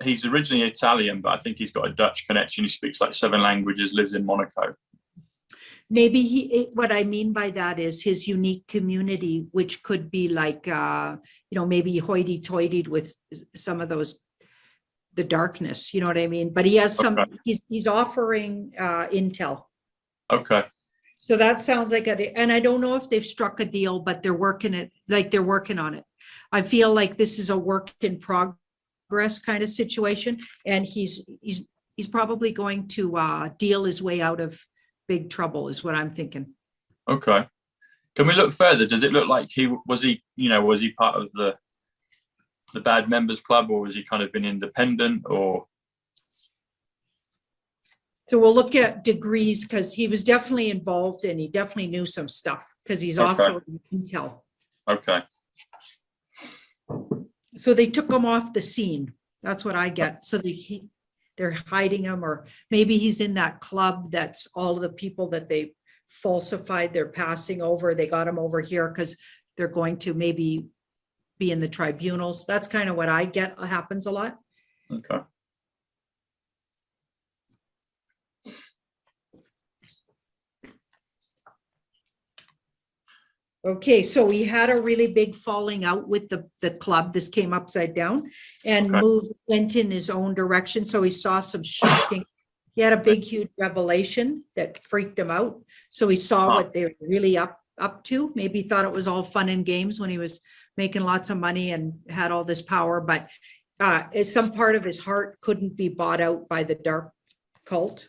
he's originally Italian, but I think he's got a Dutch connection. He speaks like 7 languages, lives in Monaco. Maybe what I mean by that is his unique community, which could be like, maybe hoity-toity with some of the darkness, you know what I mean? But he has he's offering intel. Okay. So that sounds like and I don't know if they've struck a deal, but they're working on it. I feel like this is a work in progress kind of situation, and he's probably going to deal his way out of big trouble, is what I'm thinking. Okay. Can we look further? Does it look like was he part of the bad members club, or was he kind of been independent, or? So we'll look at degrees, because he was definitely involved and he definitely knew some stuff, because he's offering intel. Okay. So they took him off the scene. That's what I get. So they're hiding him, or maybe he's in that club that's all of the people that they falsified, they're passing over. They got him over here because they're going to maybe be in the tribunals. That's kind of what I get happens a lot. Okay. Okay, so we had a really big falling out with the club. This came upside down and moved Clint in his own direction. So he saw some shocking, he had a big, huge revelation that freaked him out. So he saw what they were really up to. Maybe thought it was all fun and games when he was making lots of money and had all this power, but some part of his heart couldn't be bought out by the dark cult.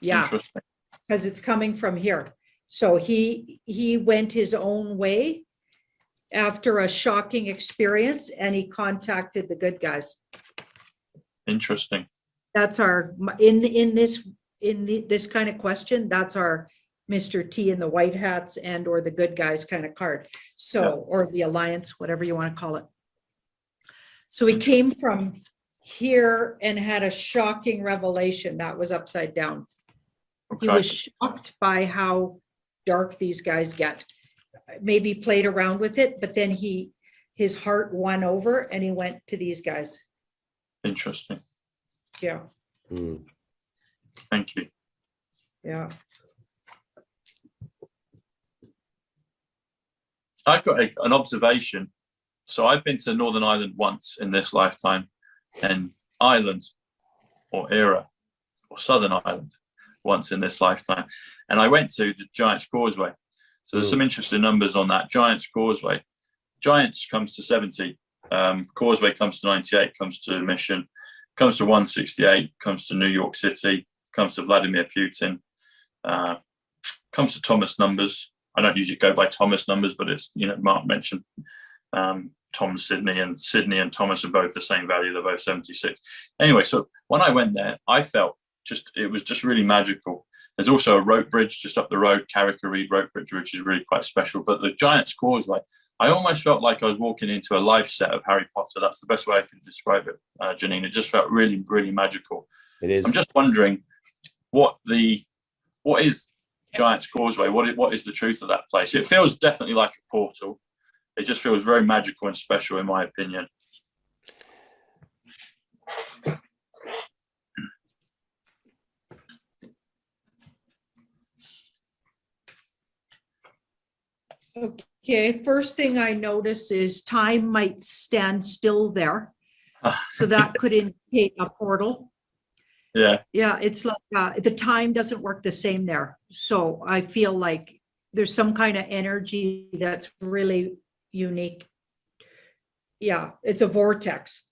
Yeah, because it's coming from here. So he went his own way after a shocking experience, and he contacted the good guys. Interesting. That's our in this kind of question. That's our Mr. T in the white hats and or the good guys kind of card. So or the alliance, whatever you want to call it. So he came from here and had a shocking revelation that was upside down. Okay. He was shocked by how dark these guys get. Maybe played around with it, but then his heart won over and he went to these guys. Interesting. Yeah. Thank you. Yeah. I've got an observation. So I've been to Northern Ireland once in this lifetime, and Ireland or era or Southern Ireland once in this lifetime. And I went to the Giants Causeway. So there's some interesting numbers on that. Giants Causeway. Giants comes to 70. Causeway comes to 98, comes to Mission, comes to 168, comes to New York City, comes to Vladimir Putin, comes to Thomas numbers. I don't usually go by Thomas numbers, but it's, Mark mentioned Tom Sydney and Thomas are both the same value. They're both 76. Anyway, so when I went there, I felt it was just really magical. There's also a rope bridge just up the road, Carrick-a-Reed rope bridge, which is really quite special. But the Giants Causeway, I almost felt like I was walking into a live set of Harry Potter. That's the best way I can describe it, Janine. It just felt really, really magical. It is. I'm just wondering what is Giants Causeway? What is the truth of that place? It feels definitely like a portal. It just feels very magical and special, in my opinion. Okay, first thing I notice is time might stand still there. So that could indicate a portal. Yeah. Yeah, it's like the time doesn't work the same there. So I feel like there's some kind of energy that's really unique. Yeah, it's a vortex.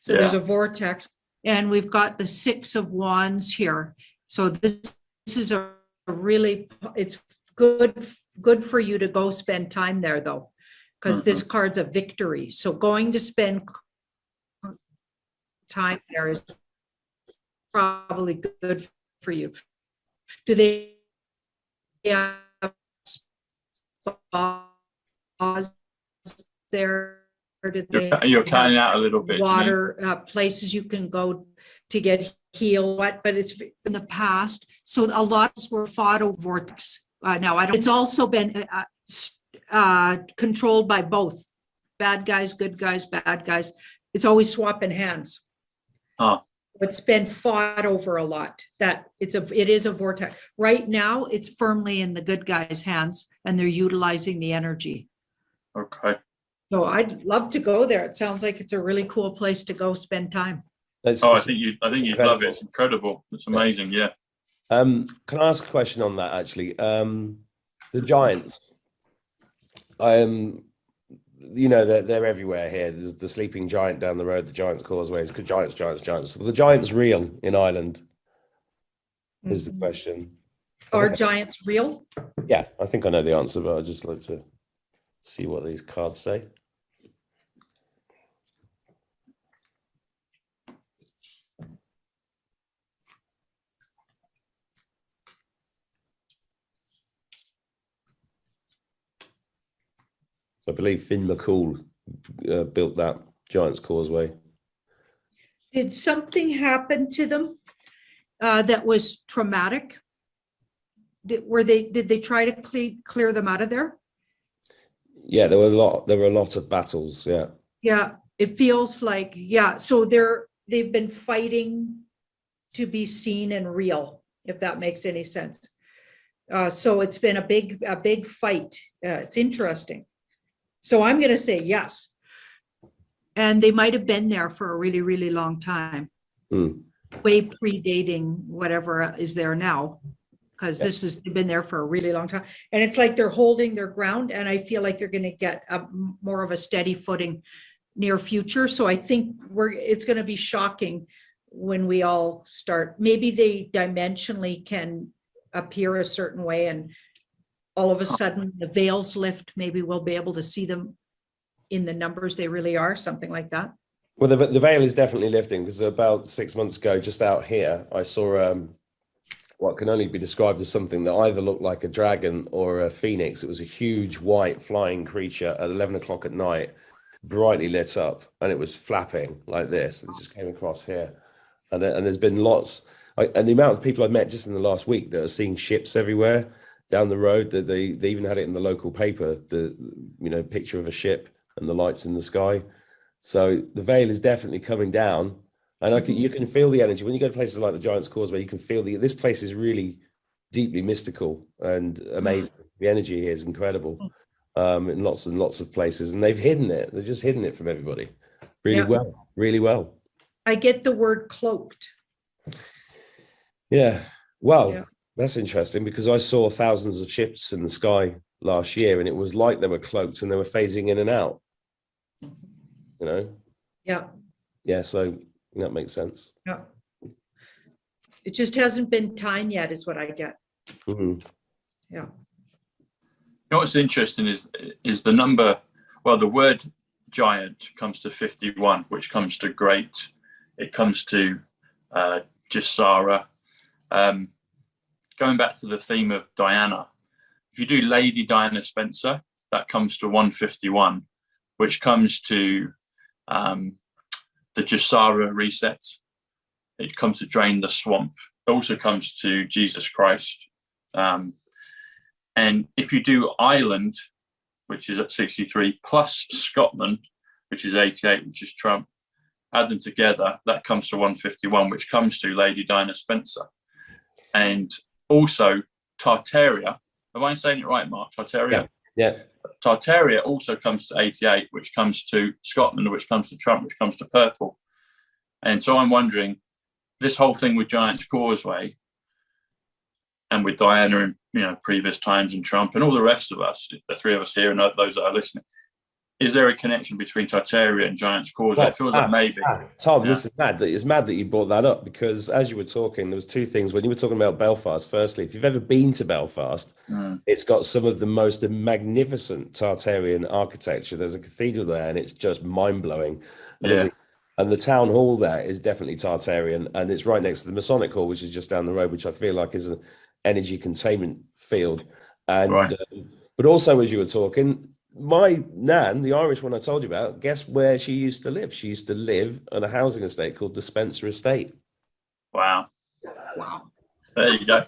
So there's a vortex, and we've got the 6 of Wands here. So this is a really, it's good for you to go spend time there though, because this card's a victory. So going to spend time there is probably good for you. Do they have spas there? Or do they You're cutting have out a little bit. water places you can go to get healed? But it's in the past. So a lot were fought over vortex. Now, it's also been controlled by both bad guys, good guys, bad guys. It's always swapping hands. Huh. It's been fought over a lot. That it is a vortex. Right now, it's firmly in the good guys' hands, and they're utilizing the energy. Okay. So I'd love to go there. It sounds like it's a really cool place to go spend time. I think you'd love it. It's incredible. It's amazing. Yeah. Can I ask a question on that actually? The giants. They're everywhere here. There's the sleeping giant down the road, the Giants Causeway. It's giants. Well, the giant's real in Ireland, is the question. Are giants real? Yeah, I think I know the answer, but I'd just like to see what these cards say. I believe Finn McCool built that Giants Causeway. Did something happen to them that was traumatic? Did they try to clear them out of there? Yeah, there were a lot of battles. Yeah. Yeah, it feels like, so they've been fighting to be seen and real, if that makes any sense. So it's been a big fight. It's interesting. So I'm going to say yes. And they might have been there for a really, really long time. Way predating whatever is there now, because they've been there for a really long time. And it's like they're holding their ground, and I feel like they're going to get more of a steady footing near future. So I think it's going to be shocking when we all start. Maybe they dimensionally can appear a certain way, and all of a sudden the veils lift. Maybe we'll be able to see them in the numbers they really are, something like that. Well, the veil is definitely lifting, because about 6 months ago, just out here, I saw what can only be described as something that either looked like a dragon or a phoenix. It was a huge white flying creature at 11 o'clock at night, brightly lit up, and it was flapping like this. It just came across here. And there's been lots, and the amount of people I've met just in the last week that are seeing ships everywhere down the road, that they even had it in the local paper, the picture of a ship and the lights in the sky. So the veil is definitely coming down, and you can feel the energy when you go to places like the Giants Causeway. You can feel this place is really deeply mystical and amazing. The energy here is incredible in lots and lots of places, and they've hidden it. They've just hidden it from everybody really well. I get the word cloaked. Yeah, well, that's interesting, because I saw thousands of ships in the sky last year, and it was like they were cloaked and they were phasing in and out. Yeah, so that makes sense. Yeah, it just hasn't been time yet, is what I get. Mm-hmm. Yeah. You know what's interesting is the number. Well, the word giant comes to 51, which comes to great. It comes to Gisara. Going back to the theme of Diana, if you do Lady Diana Spencer, that comes to 151, which comes to the Gisara reset. It comes to drain the swamp. It also comes to Jesus Christ. And if you do Ireland, which is at 63, plus Scotland, which is 88, which is Trump, add them together, that comes to 151, which comes to Lady Diana Spencer. And also Tartaria. Am I saying it right, Mark? Tartaria? Yeah. Tartaria also comes to 88, which comes to Scotland, which comes to Trump, which comes to purple. And so I'm wondering, this whole thing with Giants Causeway and with Diana in previous times and Trump and all the rest of us, the three of us here and those that are listening, is there a connection between Tartaria and Giants Causeway? It feels like maybe. Tom, this is mad. It's mad that you brought that up, because as you were talking, there was two things. When you were talking about Belfast, firstly, if you've ever been to Belfast, it's got some of the most magnificent Tartarian architecture. There's a cathedral there, and it's just mind-blowing. And And the town hall there is definitely Tartarian, and it's right next to the Masonic Hall, which is just down the road, which I feel like is an energy containment field. And Right. but also, as you were talking, my nan, the Irish one I told you about, guess where she used to live? She used to live on a housing estate called the Spencer Estate. Wow. Wow. There you go.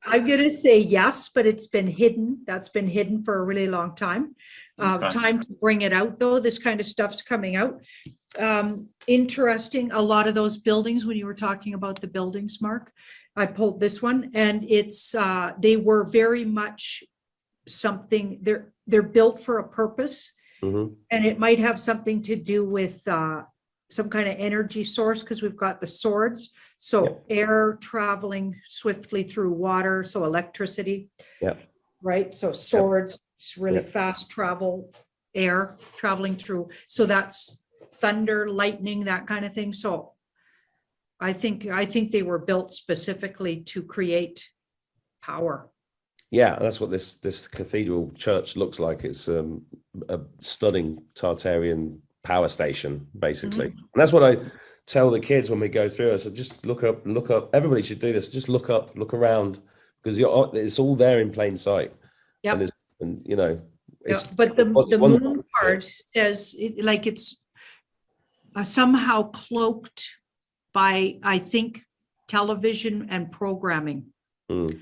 I'm going to say yes, but it's been hidden. That's been hidden for a really long time. Okay. Time to bring it out, though. This kind of stuff's coming out. Interesting. A lot of those buildings, when you were talking about the buildings, Mark, I pulled this one, and it's they were very much something. They're built for a purpose, Mm-hmm. and it might have something to do with some kind of energy source, because we've got the swords. So Yep. air traveling swiftly through water, so electricity. Yeah. Right. So swords, really Yep. fast travel, air traveling through. So that's thunder, lightning, that kind of thing. So I think they were built specifically to create power. Yeah, that's what this cathedral church looks like. It's a stunning Tartarian power station, basically. Mhm. And that's what I tell the kids when we go through. I said, just look up. Everybody should do this. Just look up, look around, because it's all there in plain sight. Yep. And you know, it's But the one- moon part says like it's somehow cloaked by, I think, television and programming. Mm,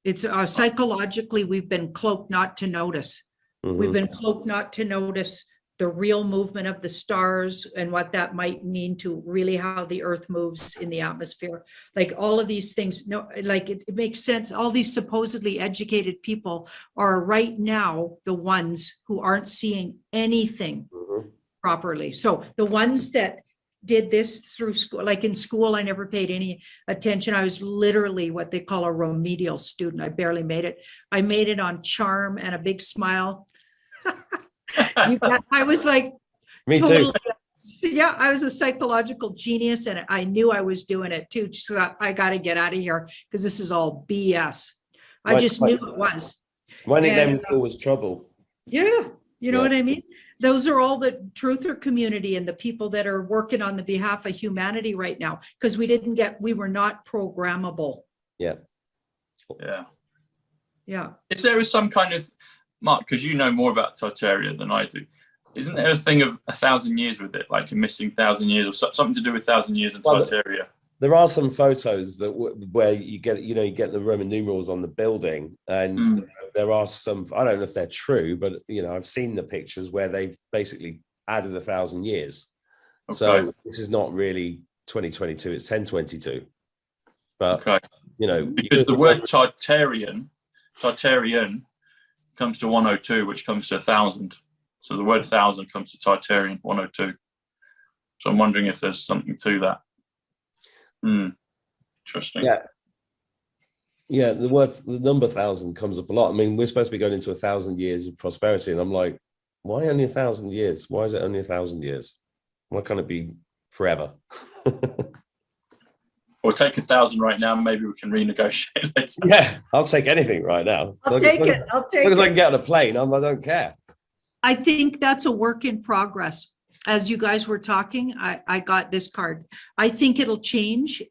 It's psychologically, we've been cloaked not to notice. mhm. We've been cloaked not to notice the real movement of the stars and what that might mean to really how the earth moves in the atmosphere. Like all of these things, no, like it makes sense. All these supposedly educated people are right now the ones who aren't seeing anything Mhm. properly. So the ones that did this through school, like in school, I never paid any attention. I was literally what they call a remedial student. I barely made it. I made it on charm and a big smile. I was like, Me totally, too. yeah, I was a psychological genius, and I knew I was doing it too. So I got to get out of here because this is all BS. I just knew it was. My nickname in And, school was Trouble. Yeah, you know Yeah. what I mean? Those are all the truther community and the people that are working on the behalf of humanity right now, because we were not programmable. Yeah. Yeah. Yeah. If there is some kind of, Mark, because you know more about Tartaria than I do, isn't there a thing of 1,000 years with it, like a missing 1,000 years or something to do with 1,000 years in Tartaria? There are some photos that where you get the Roman numerals on the building, and there are some. I don't know if they're true, but I've seen the pictures where they've basically added 1,000 years. Okay. So this is not really 2022; it's 1022. But okay, because the word Tartarian comes to 102, which comes to 1,000. So the word 1,000 comes to Tartarian 102. So I'm wondering if there's something to that. Interesting. Yeah. The number 1,000 comes up a lot. I mean, we're supposed to be going into 1,000 years of prosperity, and I'm like, why only 1,000 years? Why is it only 1,000 years? Why can't it be forever? Or take 1,000 right now, and maybe we can renegotiate later. Yeah, I'll take anything right now. I'll take it. As long as I can get on a plane, I don't care. I think that's a work in progress. As you guys were talking, I got this card. I think it'll change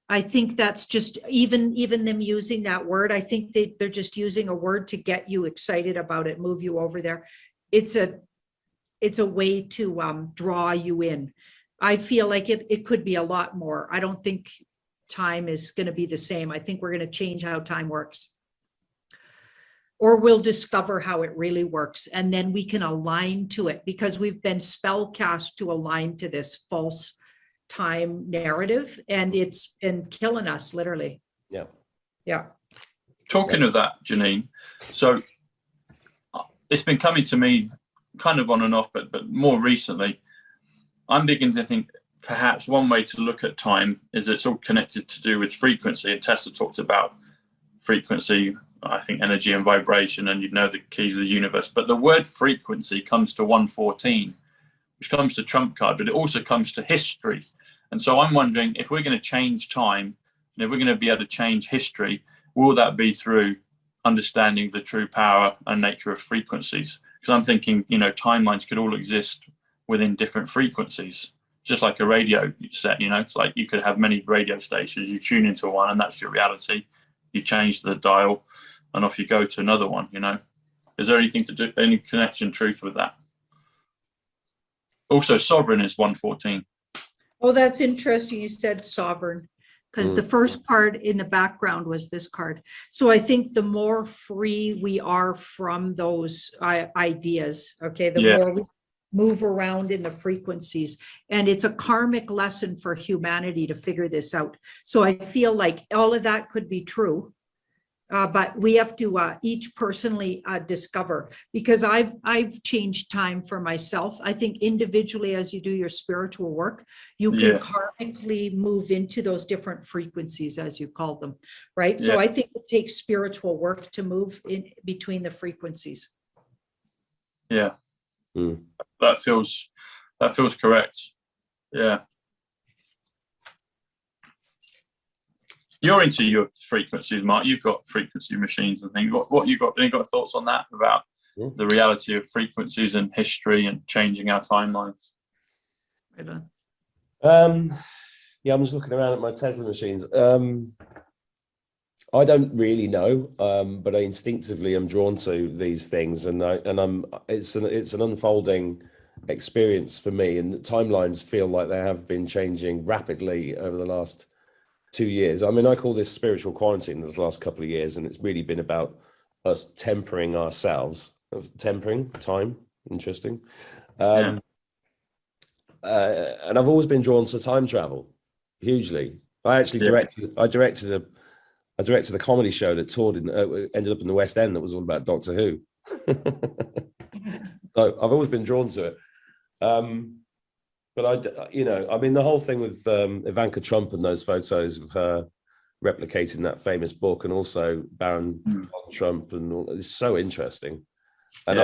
I think that's just even them using that word. I think they're just using a word to get you excited about it, move you over there. It's a way to draw you in. I feel like it could be a lot more. I don't think time is going to be the same. I think we're going to change how time works. Or we'll discover how it really works, and then we can align to it, because we've been spellcast to align to this false time narrative, and it's been killing us, literally. Yeah. Talking of that, Janine, so it's been coming to me kind of on and off, but more recently, I'm beginning to think perhaps one way to look at time is it's all connected to do with frequency. And Tesla talked about frequency, I think energy and vibration, and the keys of the universe. But the word frequency comes to 114, which comes to trump card, but it also comes to history. And so I'm wondering, if we're going to change time, and if we're going to be able to change history, will that be through understanding the true power and nature of frequencies? Because I'm thinking, timelines could all exist within different frequencies, just like a radio set. It's like you could have many radio stations. You tune into one, and that's your reality. You change the dial, and off you go to another one. Is there anything to do, any connection, truth with that? Also, sovereign is 114. Oh, that's interesting. You said sovereign, because the first card in the background was this card. So I think the more free we are from those ideas, okay, the more we move around in the frequencies. And it's a karmic lesson for humanity to figure this out. So I feel like all of that could be true. But we have to each personally discover, because I've changed time for myself. I think individually, as you do your spiritual work, you can karmically move into those different frequencies, as you call them, right? So I think it takes spiritual work to move in between the frequencies. Yeah, that feels correct. Yeah. You're into your frequencies, Mark. You've got frequency machines and things. What you got? Any got thoughts on that, about the reality of frequencies and history and changing our timelines? Yeah, I'm just looking around at my Tesla machines. I don't really know, but I instinctively am drawn to these things, and it's an unfolding experience for me, and the timelines feel like they have been changing rapidly over the last 2 years. I mean, I call this spiritual quarantine this last couple of years, and it's really been about us tempering ourselves, tempering time. Interesting. And I've always been drawn to time travel hugely. I actually directed a comedy show that toured ended up in the West End that was all about Doctor Who. So I've always been drawn to it. But I mean, the whole thing with Ivanka Trump and those photos of her replicating that famous book, and also Baron von Trump, and all, it's so interesting. And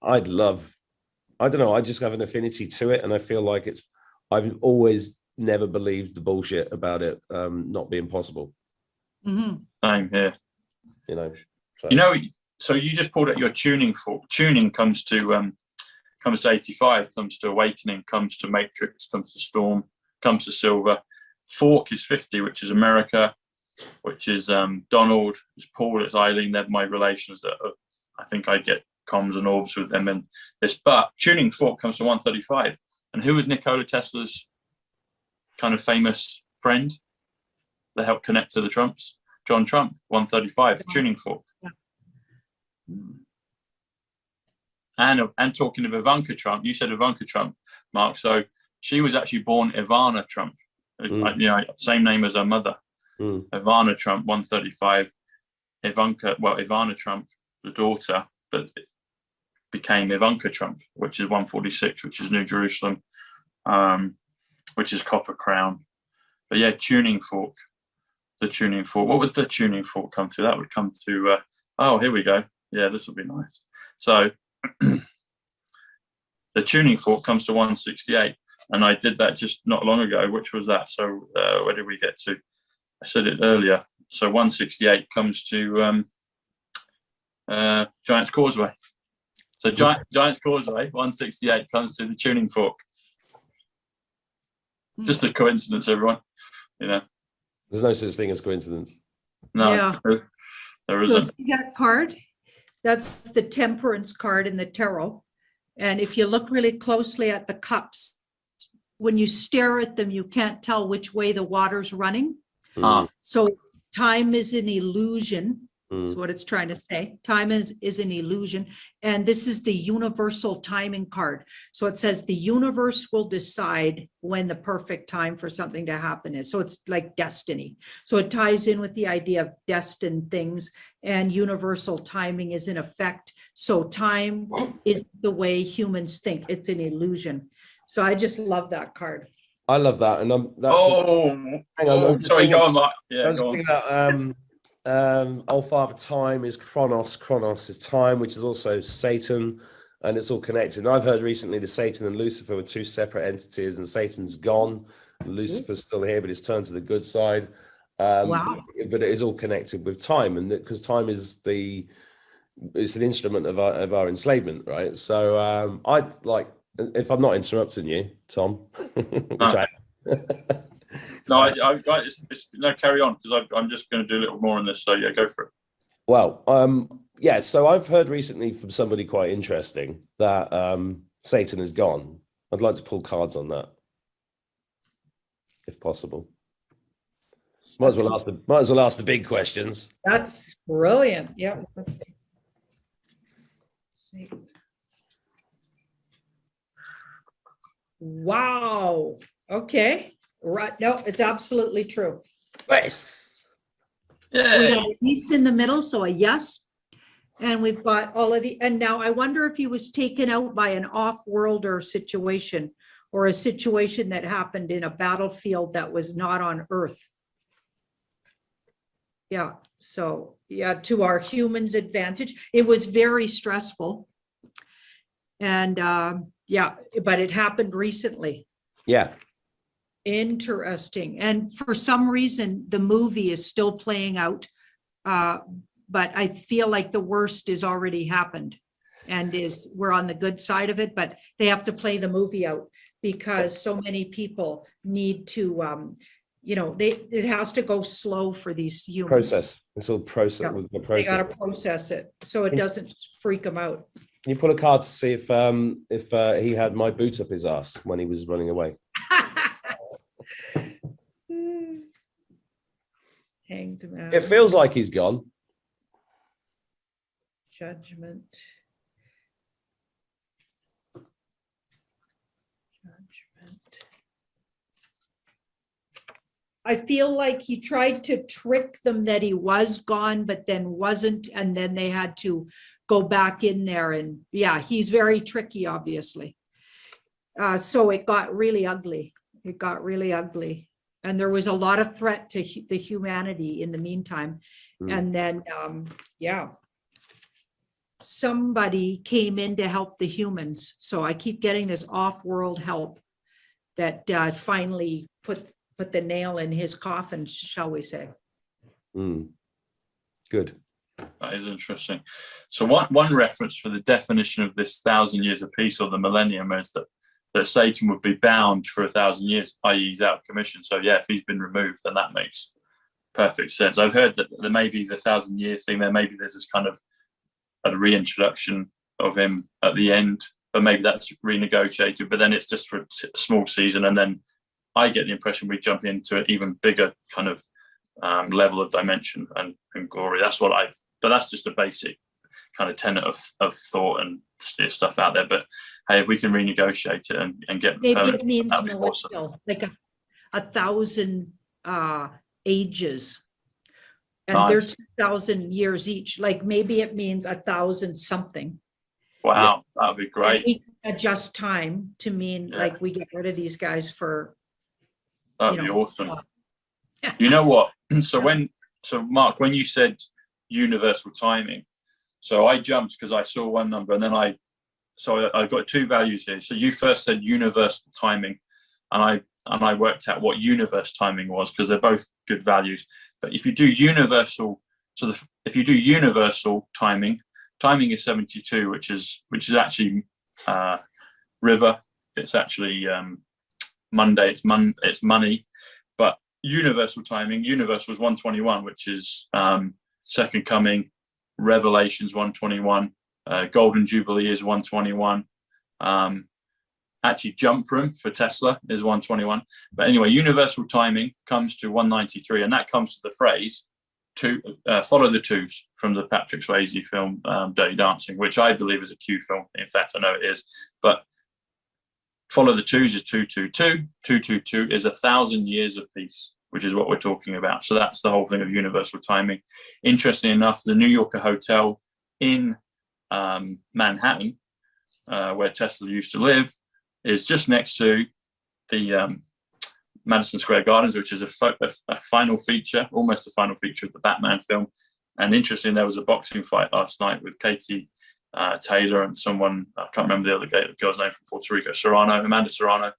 I don't know, I just have an affinity to it, and I feel like I've always never believed the bullshit about it not being possible. Same here. So. So you just pulled out your tuning fork. Tuning comes to 85, comes to awakening, comes to matrix, comes to storm, comes to silver. Fork is 50, which is America, which is Donald, it's Paul, it's Eileen. They're my relations that I think I get comms and orbs with them and this. But tuning fork comes to 135. And who was Nikola Tesla's kind of famous friend that helped connect to the Trumps? John Trump, 135, tuning fork. And talking of Ivanka Trump, you said Ivanka Trump, Mark. So she was actually born Ivana Trump, same name as her mother. Ivana Trump, 135. Ivana Trump, the daughter, but it became Ivanka Trump, which is 146, which is New Jerusalem, which is Copper Crown. But yeah, tuning fork. The tuning fork. What would the tuning fork come to? That would come to. Here we go. Yeah, this will be nice. So. The tuning fork comes to 168, and I did that just not long ago. Which was that? So where did we get to? I said it earlier. So 168 comes to Giant's Causeway. So Giant's Causeway, 168 comes to the tuning fork. Just a coincidence, everyone. There's no such thing as coincidence. No, there isn't. So see that card? That's the temperance card in the tarot. And if you look really closely at the cups, when you stare at them, you can't tell which way the water's running. So time is an illusion, is what it's trying to say. Time is an illusion. And this is the universal timing card. So it says the universe will decide when the perfect time for something to happen is. So it's like destiny. So it ties in with the idea of destined things, and universal timing is in effect. So time is the way humans think. It's an illusion. So I just love that card. I love that. And sorry, go on, Mark. Yeah, I was thinking about Old Father Time is Chronos. Chronos is time, which is also Satan, and it's all connected. And I've heard recently that Satan and Lucifer were two separate entities, and Satan's gone. Lucifer's still here, but he's turned to the good side. Wow. But it is all connected with time, and because time is it's an instrument of our enslavement, right? So if I'm not interrupting you, Tom, which I no, no, carry on, because I'm just going to do a little more on this. So yeah, go for it. Well, yeah. So I've heard recently from somebody quite interesting that Satan is gone. I'd like to pull cards on that, if possible. Might as well ask the big questions. That's brilliant. Yeah. Let's see. Wow. Okay. Right. No, it's absolutely true. Yes. Yeah. We got a piece in the middle, so a yes. And we've got all of the, and now I wonder if he was taken out by an off-worlder situation, or a situation that happened in a battlefield that was not on Earth. Yeah. So yeah, to our humans' advantage. It was very stressful. And yeah, but it happened recently. Yeah. Interesting. And for some reason, the movie is still playing out. But I feel like the worst is already happened, and we're on the good side of it, but they have to play the movie out because so many people need to, it has to go slow for these humans. Process. It's all process. Yeah. They got to process it so it doesn't freak them out. Can you pull a card to see if he had my boot up his ass when he was running away? Hanged man. It feels like he's gone. Judgment. I feel like he tried to trick them that he was gone, but then wasn't, and then they had to go back in there. And yeah, he's very tricky, obviously. So it got really ugly. It got really ugly. And there was a lot of threat to the humanity in the meantime. And then, yeah, somebody came in to help the humans. So I keep getting this off-world help that finally put the nail in his coffin, shall we say. Good. That is interesting. So one reference for the definition of this 1,000 years of peace or the millennium is that Satan would be bound for 1,000 years, i.e. he's out of commission. So yeah, if he's been removed, then that makes perfect sense. I've heard that there may be the 1,000-year thing there. Maybe there's this kind of a reintroduction of him at the end, but maybe that's renegotiated. But then it's just for a small season, and then I get the impression we jump into an even bigger kind of level of dimension and glory. But that's just a basic kind of tenet of thought and stuff out there. But hey, if we can renegotiate it and get maybe it means millennial, awesome. Like 1,000 ages, and nice. They're 2,000 years each. Like maybe it means 1,000 something. Wow, that would be great. And we can adjust time to mean like we get rid of these guys for. That'd be awesome. You know what? So Mark, when you said universal timing, so I jumped because I saw one number, and then I got two values here. So you first said universal timing, and I worked out what universe timing was, because they're both good values. But if you do universal, if you do universal timing is 72, which is actually river. It's actually Monday. It's money. But universal timing, universe was 121, which is second coming. Revelations 121. Golden Jubilee is 121. Actually, jump room for Tesla is 121. But anyway, universal timing comes to 193, and that comes to the phrase follow the twos from the Patrick Swayze film Dirty Dancing, which I believe is a Q film. In fact, I know it is. But follow the twos is 222. 222 is 1,000 years of peace, which is what we're talking about. So that's the whole thing of universal timing. Interesting enough, the New Yorker Hotel in Manhattan, where Tesla used to live, is just next to the Madison Square Gardens, which is a final feature, almost a final feature of the Batman film. And interesting, there was a boxing fight last night with Katie Taylor and someone, I can't remember the other girl's name from Puerto Rico, Amanda Serrano.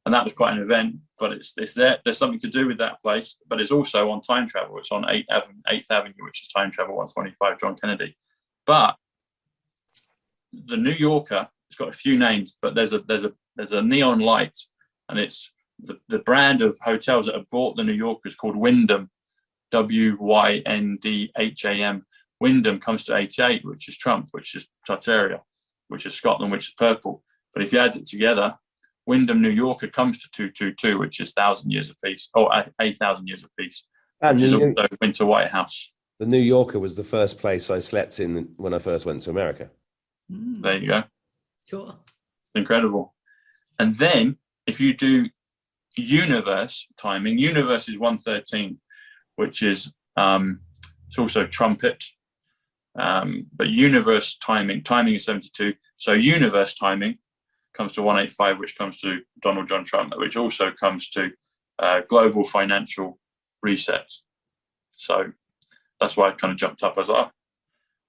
And that was quite an event, but it's there. There's something to do with that place, but it's also on time travel. It's on 8th Avenue, which is time travel 125, John Kennedy. But the New Yorker It's got a few names, but there's a neon light, and it's the brand of hotels that have bought the New Yorker is called Wyndham, Wyndham. Wyndham comes to 88, which is Trump, which is Tartaria, which is Scotland, which is purple. But if you add it together, Wyndham New Yorker comes to 222, which is 1,000 years apiece, or 8,000 years apiece, which is also Winter White House. The New Yorker was the first place I slept in when I first went to America. There you go. Cool. Incredible. And then if you do universe timing, universe is 113, which is it's also trumpet. But universe timing is 72. So universe timing comes to 185, which comes to Donald John Trump, which also comes to global financial reset. So that's why I kind of jumped up. I was like, oh.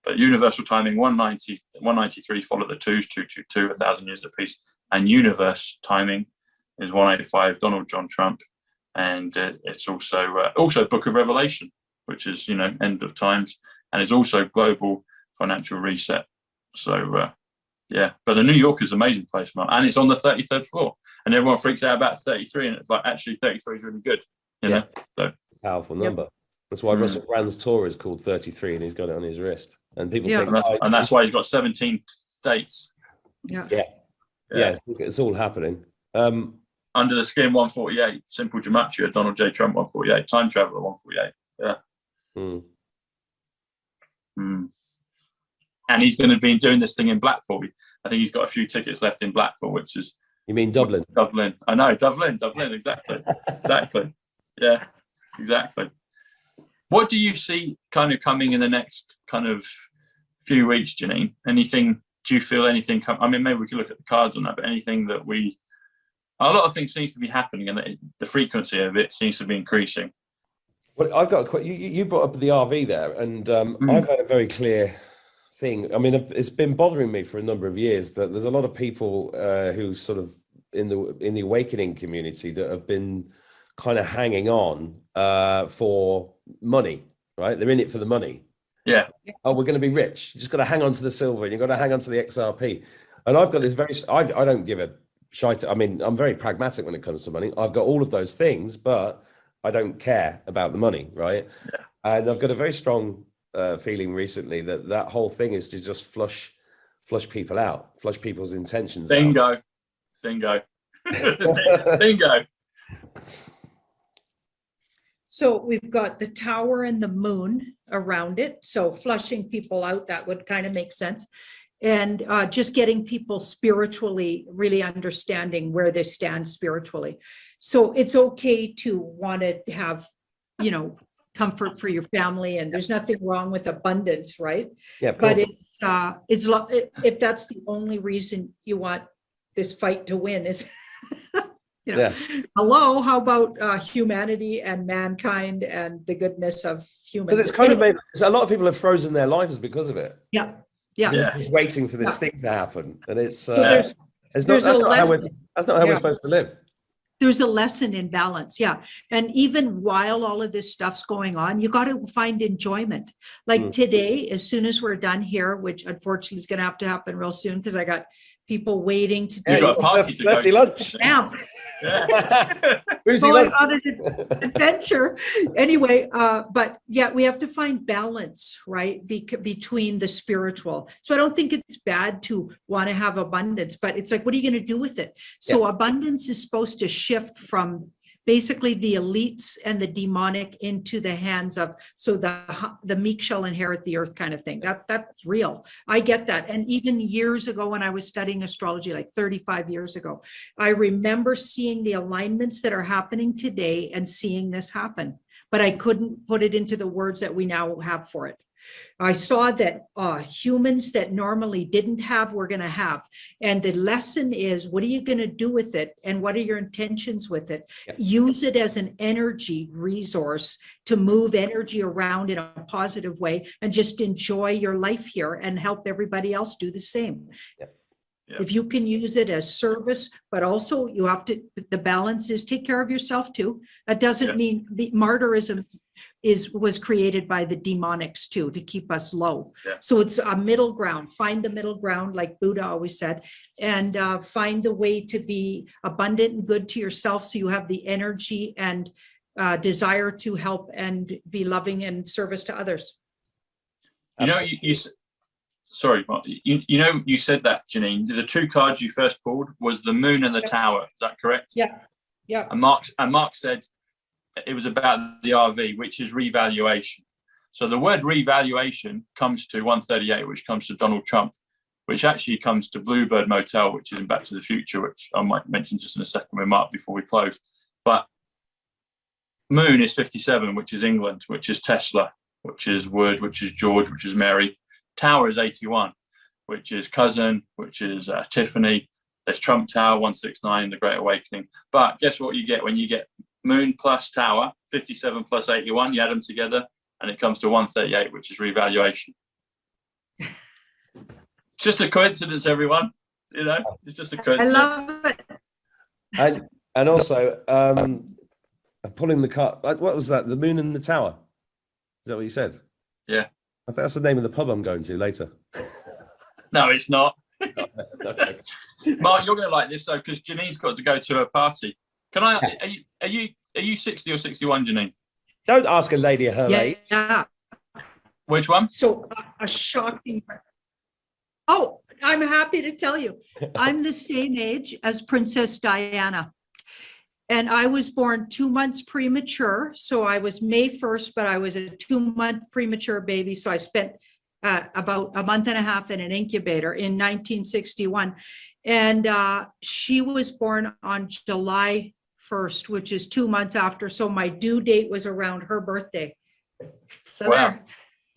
But universal timing 193 follow the twos, 222, 1,000 years apiece. And universe timing is 185, Donald John Trump. And it's also Book of Revelation, which is, end of times. And it's also global financial reset. So, yeah. But the New York is an amazing place, Mark. And it's on the 33rd floor. And everyone freaks out about 33. And it's like, actually, 33 is really good. You know? So powerful number. That's why Russell Brand's tour is called 33, and he's got it on his wrist. And people think, and that's why he's got 17 states. Yeah, it's all happening. Under the Skin 148, Simple Gematria, Donald J. Trump 148, Time Traveler 148. Yeah. And he's going to be doing this thing in Blackpool. I think he's got a few tickets left in Blackpool, which is. You mean Dublin? Dublin. I know, Dublin, exactly. Exactly. Yeah, exactly. What do you see kind of coming in the next kind of few weeks, Janine? Anything, do you feel anything I mean, maybe we could look at the cards on that, but anything that a lot of things seems to be happening, and the frequency of it seems to be increasing. Well, I've got you brought up the RV there, and I've had a very clear thing. I mean, it's been bothering me for a number of years that there's a lot of people who sort of in the awakening community that have been kind of hanging on for money, right? They're in it for the money. Yeah. Oh, we're going to be rich. You just got to hang on to the silver, and you've got to hang on to the XRP. And I've got this I don't give a shite. I mean, I'm very pragmatic when it comes to money. I've got all of those things, but I don't care about the money, right? Yeah. And I've got a very strong feeling recently that whole thing is to just flush people out, flush people's intentions out. Bingo. Bingo. So we've got the tower and the moon around it. So flushing people out, that would kind of make sense. And just getting people spiritually, really understanding where they stand spiritually. So it's okay to want to have, comfort for your family, and there's nothing wrong with abundance, right? Yeah. But it's if that's the only reason you want this fight to win is. Hello, how about humanity and mankind and the goodness of humans? Because it's kind of a lot of people have frozen their lives because of it. Yeah. Just waiting for this thing to happen, and it's that's not how we're supposed to live. There's a lesson in balance, and even while all of this stuff's going on, you got to find enjoyment. Like today, as soon as we're done here, which unfortunately is going to have to happen real soon because I got people waiting to take a party to go to lunch. Yeah. Going on an adventure. Anyway, but we have to find balance, right? Between the spiritual. So I don't think it's bad to want to have abundance, but it's like, what are you going to do with it? So abundance is supposed to shift from basically the elites and the demonic into the hands of, so the meek shall inherit the earth kind of thing. That's real. I get that. And even years ago when I was studying astrology, like 35 years ago, I remember seeing the alignments that are happening today and seeing this happen, but I couldn't put it into the words that we now have for it. I saw that humans that normally didn't have, we're going to have. And the lesson is, what are you going to do with it? And what are your intentions with it? Yeah. Use it as an energy resource to move energy around in a positive way and just enjoy your life here and help everybody else do the same. Yeah. Yeah. If you can use it as service, but also you have to, the balance is take care of yourself too. That doesn't mean martyrism. was created by the demonics too, to keep us low. Yeah. So it's a middle ground. Find the middle ground, like Buddha always said, and find the way to be abundant and good to yourself, so you have the energy and desire to help and be loving and service to others. You know, sorry, Mark, you know, you said that, Janine, the two cards you first pulled was the moon and the tower. Is that correct? Yeah. Yeah. And Mark said it was about the RV, which is revaluation. So the word revaluation comes to 138, which comes to Donald Trump, which actually comes to Bluebird Motel, which is in Back to the Future, which I might mention just in a second with Mark before we close. But moon is 57, which is England, which is Tesla, which is Wood, which is George, which is Mary. Tower is 81, which is Cousin, which is Tiffany. There's Trump Tower, 169, the Great Awakening. But guess what you get when you get moon plus tower, 57 plus 81, you add them together, and it comes to 138, which is revaluation. It's just a coincidence, everyone. You know, it's just a coincidence. I love it. And also, pulling the card, what was that? The moon and the tower? Is that what you said? Yeah. I think that's the name of the pub I'm going to later. No, it's not. Okay. Mark, you're going to like this though, because Janine's got to go to a party. Can I? Are you 60 or 61, Janine? Don't ask a lady her age. Yeah. Which one? So a shocking. Oh, I'm happy to tell you, I'm the same age as Princess Diana. And I was born 2 months premature. So I was May 1st, but I was a 2-month premature baby. So I spent about a month and a half in an incubator in 1961. And she was born on July 1st, which is 2 months after. So my due date was around her birthday. So wow. there.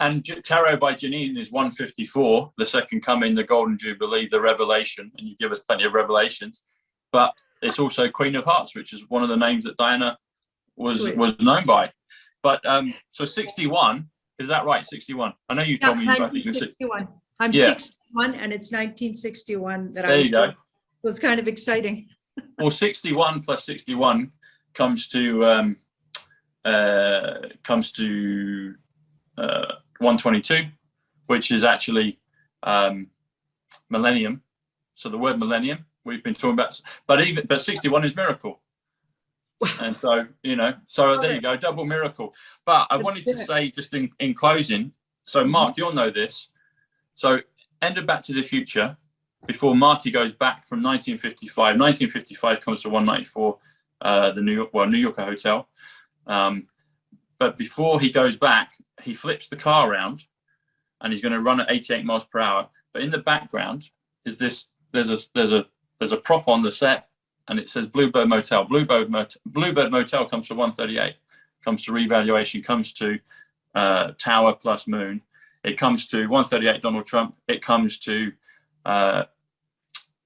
And Tarot by Janine is 154, the second coming, the Golden Jubilee, the Revelation. And you give us plenty of revelations. But it's also Queen of Hearts, which is one of the names that Diana was known by. But so 61, is that right? 61. I know you told me. I think you're 61. I'm 61, and it's 1961 that I was. There you go. It was kind of exciting. Well, 61 plus 61 comes to 122, which is actually millennium. So the word millennium we've been talking about, but 61 is miracle. And so, you know, so there you go, double miracle. But I wanted to say just in closing, so Mark, you'll know this. So end of Back to the Future, before Marty goes back from 1955. 1955 comes to 194, the New Yorker Hotel. But before he goes back, he flips the car around and he's going to run at 88 miles per hour. But in the background is this, there's a prop on the set and it says Bluebird Motel. Bluebird Motel comes to 138, comes to revaluation, comes to tower plus moon. It comes to 138 Donald Trump. It comes to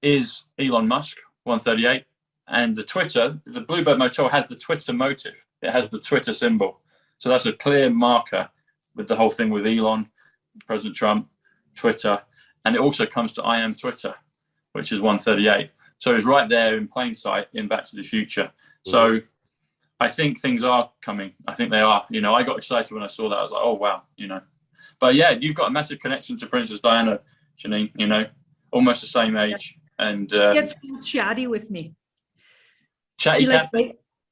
is Elon Musk, 138. And the Twitter, the Bluebird Motel has the Twitter motive. It has the Twitter symbol. So that's a clear marker with the whole thing with Elon, President Trump, Twitter. And it also comes to I am Twitter, which is 138. So it's right there in plain sight in Back to the Future. So I think things are coming. I think they are. You know, I got excited when I saw that. I was like, oh, wow, you know. But yeah, you've got a massive connection to Princess Diana, Janine, you know, almost the same age. And she gets chatty with me. Chatty.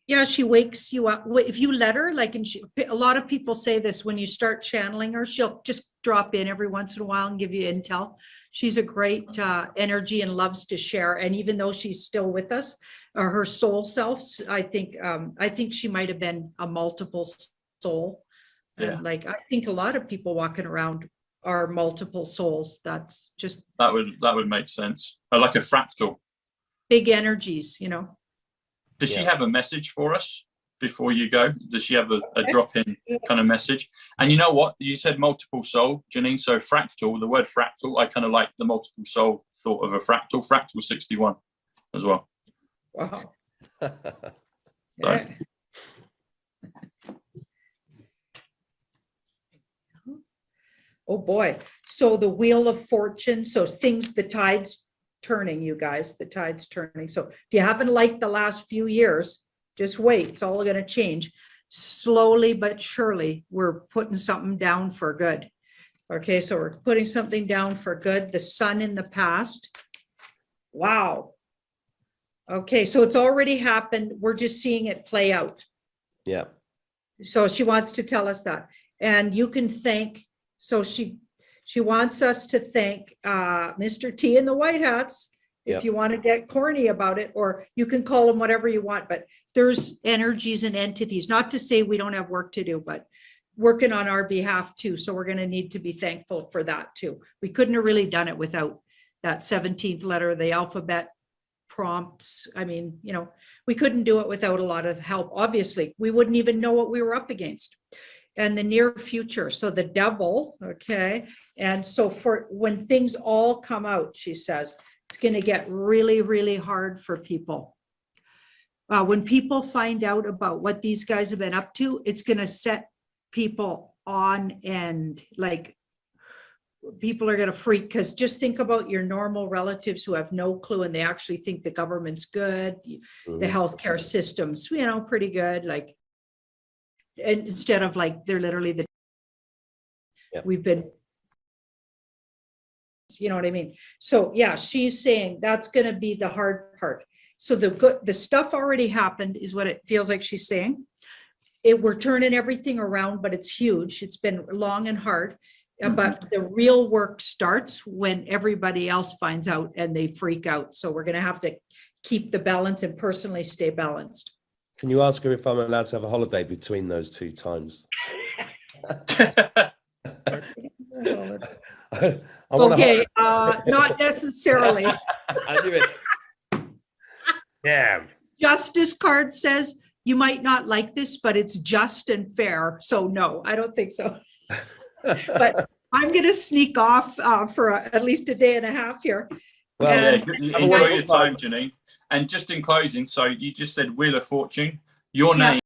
Yeah, she wakes you up. If you let her, like, and a lot of people say this, when you start channeling her, she'll just drop in every once in a while and give you intel. She's a great energy and loves to share. And even though she's still with us, her soul self, I think she might have been a multiple soul. Yeah. And like, I think a lot of people walking around are multiple souls. That's just that would make sense. Like a fractal. Big energies, you know. Does she have a message for us before you go? Does she have a drop-in kind of message? And you know what? You said multiple soul, Janine. So fractal, the word fractal, I kind of like the multiple soul thought of a fractal. Fractal 61 as well. Wow. So. Oh boy. So the Wheel of Fortune. So things, the tides turning, you guys, the tide's turning. So if you haven't liked the last few years, just wait, it's all going to change. slowly but surely, we're putting something down for good. Okay, so we're putting something down for good. The sun in the past. Wow. Okay, so it's already happened. We're just seeing it play out. Yeah. So she wants to tell us that. And you can thank, so she wants us to thank Mr. T and the White Hats, if you want to get corny about it, or you can call them whatever you want, but there's energies and entities, not to say we don't have work to do, but working on our behalf too. So we're going to need to be thankful for that too. We couldn't have really done it without that 17th letter of the alphabet prompts. I mean, you know, we couldn't do it without a lot of help. Obviously, we wouldn't even know what we were up against. And the near future. So the devil, okay. And so for when things all come out, she says, it's going to get really, really hard for people. When people find out about what these guys have been up to, it's going to set people on end. Like, people are going to freak, because just think about your normal relatives who have no clue and they actually think the government's good, the healthcare system's, you know, pretty good. Like, instead of like, they're literally the, we've been, you know what I mean? So yeah, she's saying that's going to be the hard part. So the stuff already happened is what it feels like she's saying. We're turning everything around, but it's huge. It's been long and hard. But the real work starts when everybody else finds out and they freak out. So we're going to have to keep the balance and personally stay balanced. Can you ask her if I'm allowed to have a holiday between those two times? Okay, not necessarily. I do it. Damn. Justice card says you might not like this, but it's just and fair. So no, I don't think so. But I'm going to sneak off for at least a day and a half here. Well, enjoy your time, Janine. And just in closing, so you just said Wheel of Fortune. Your name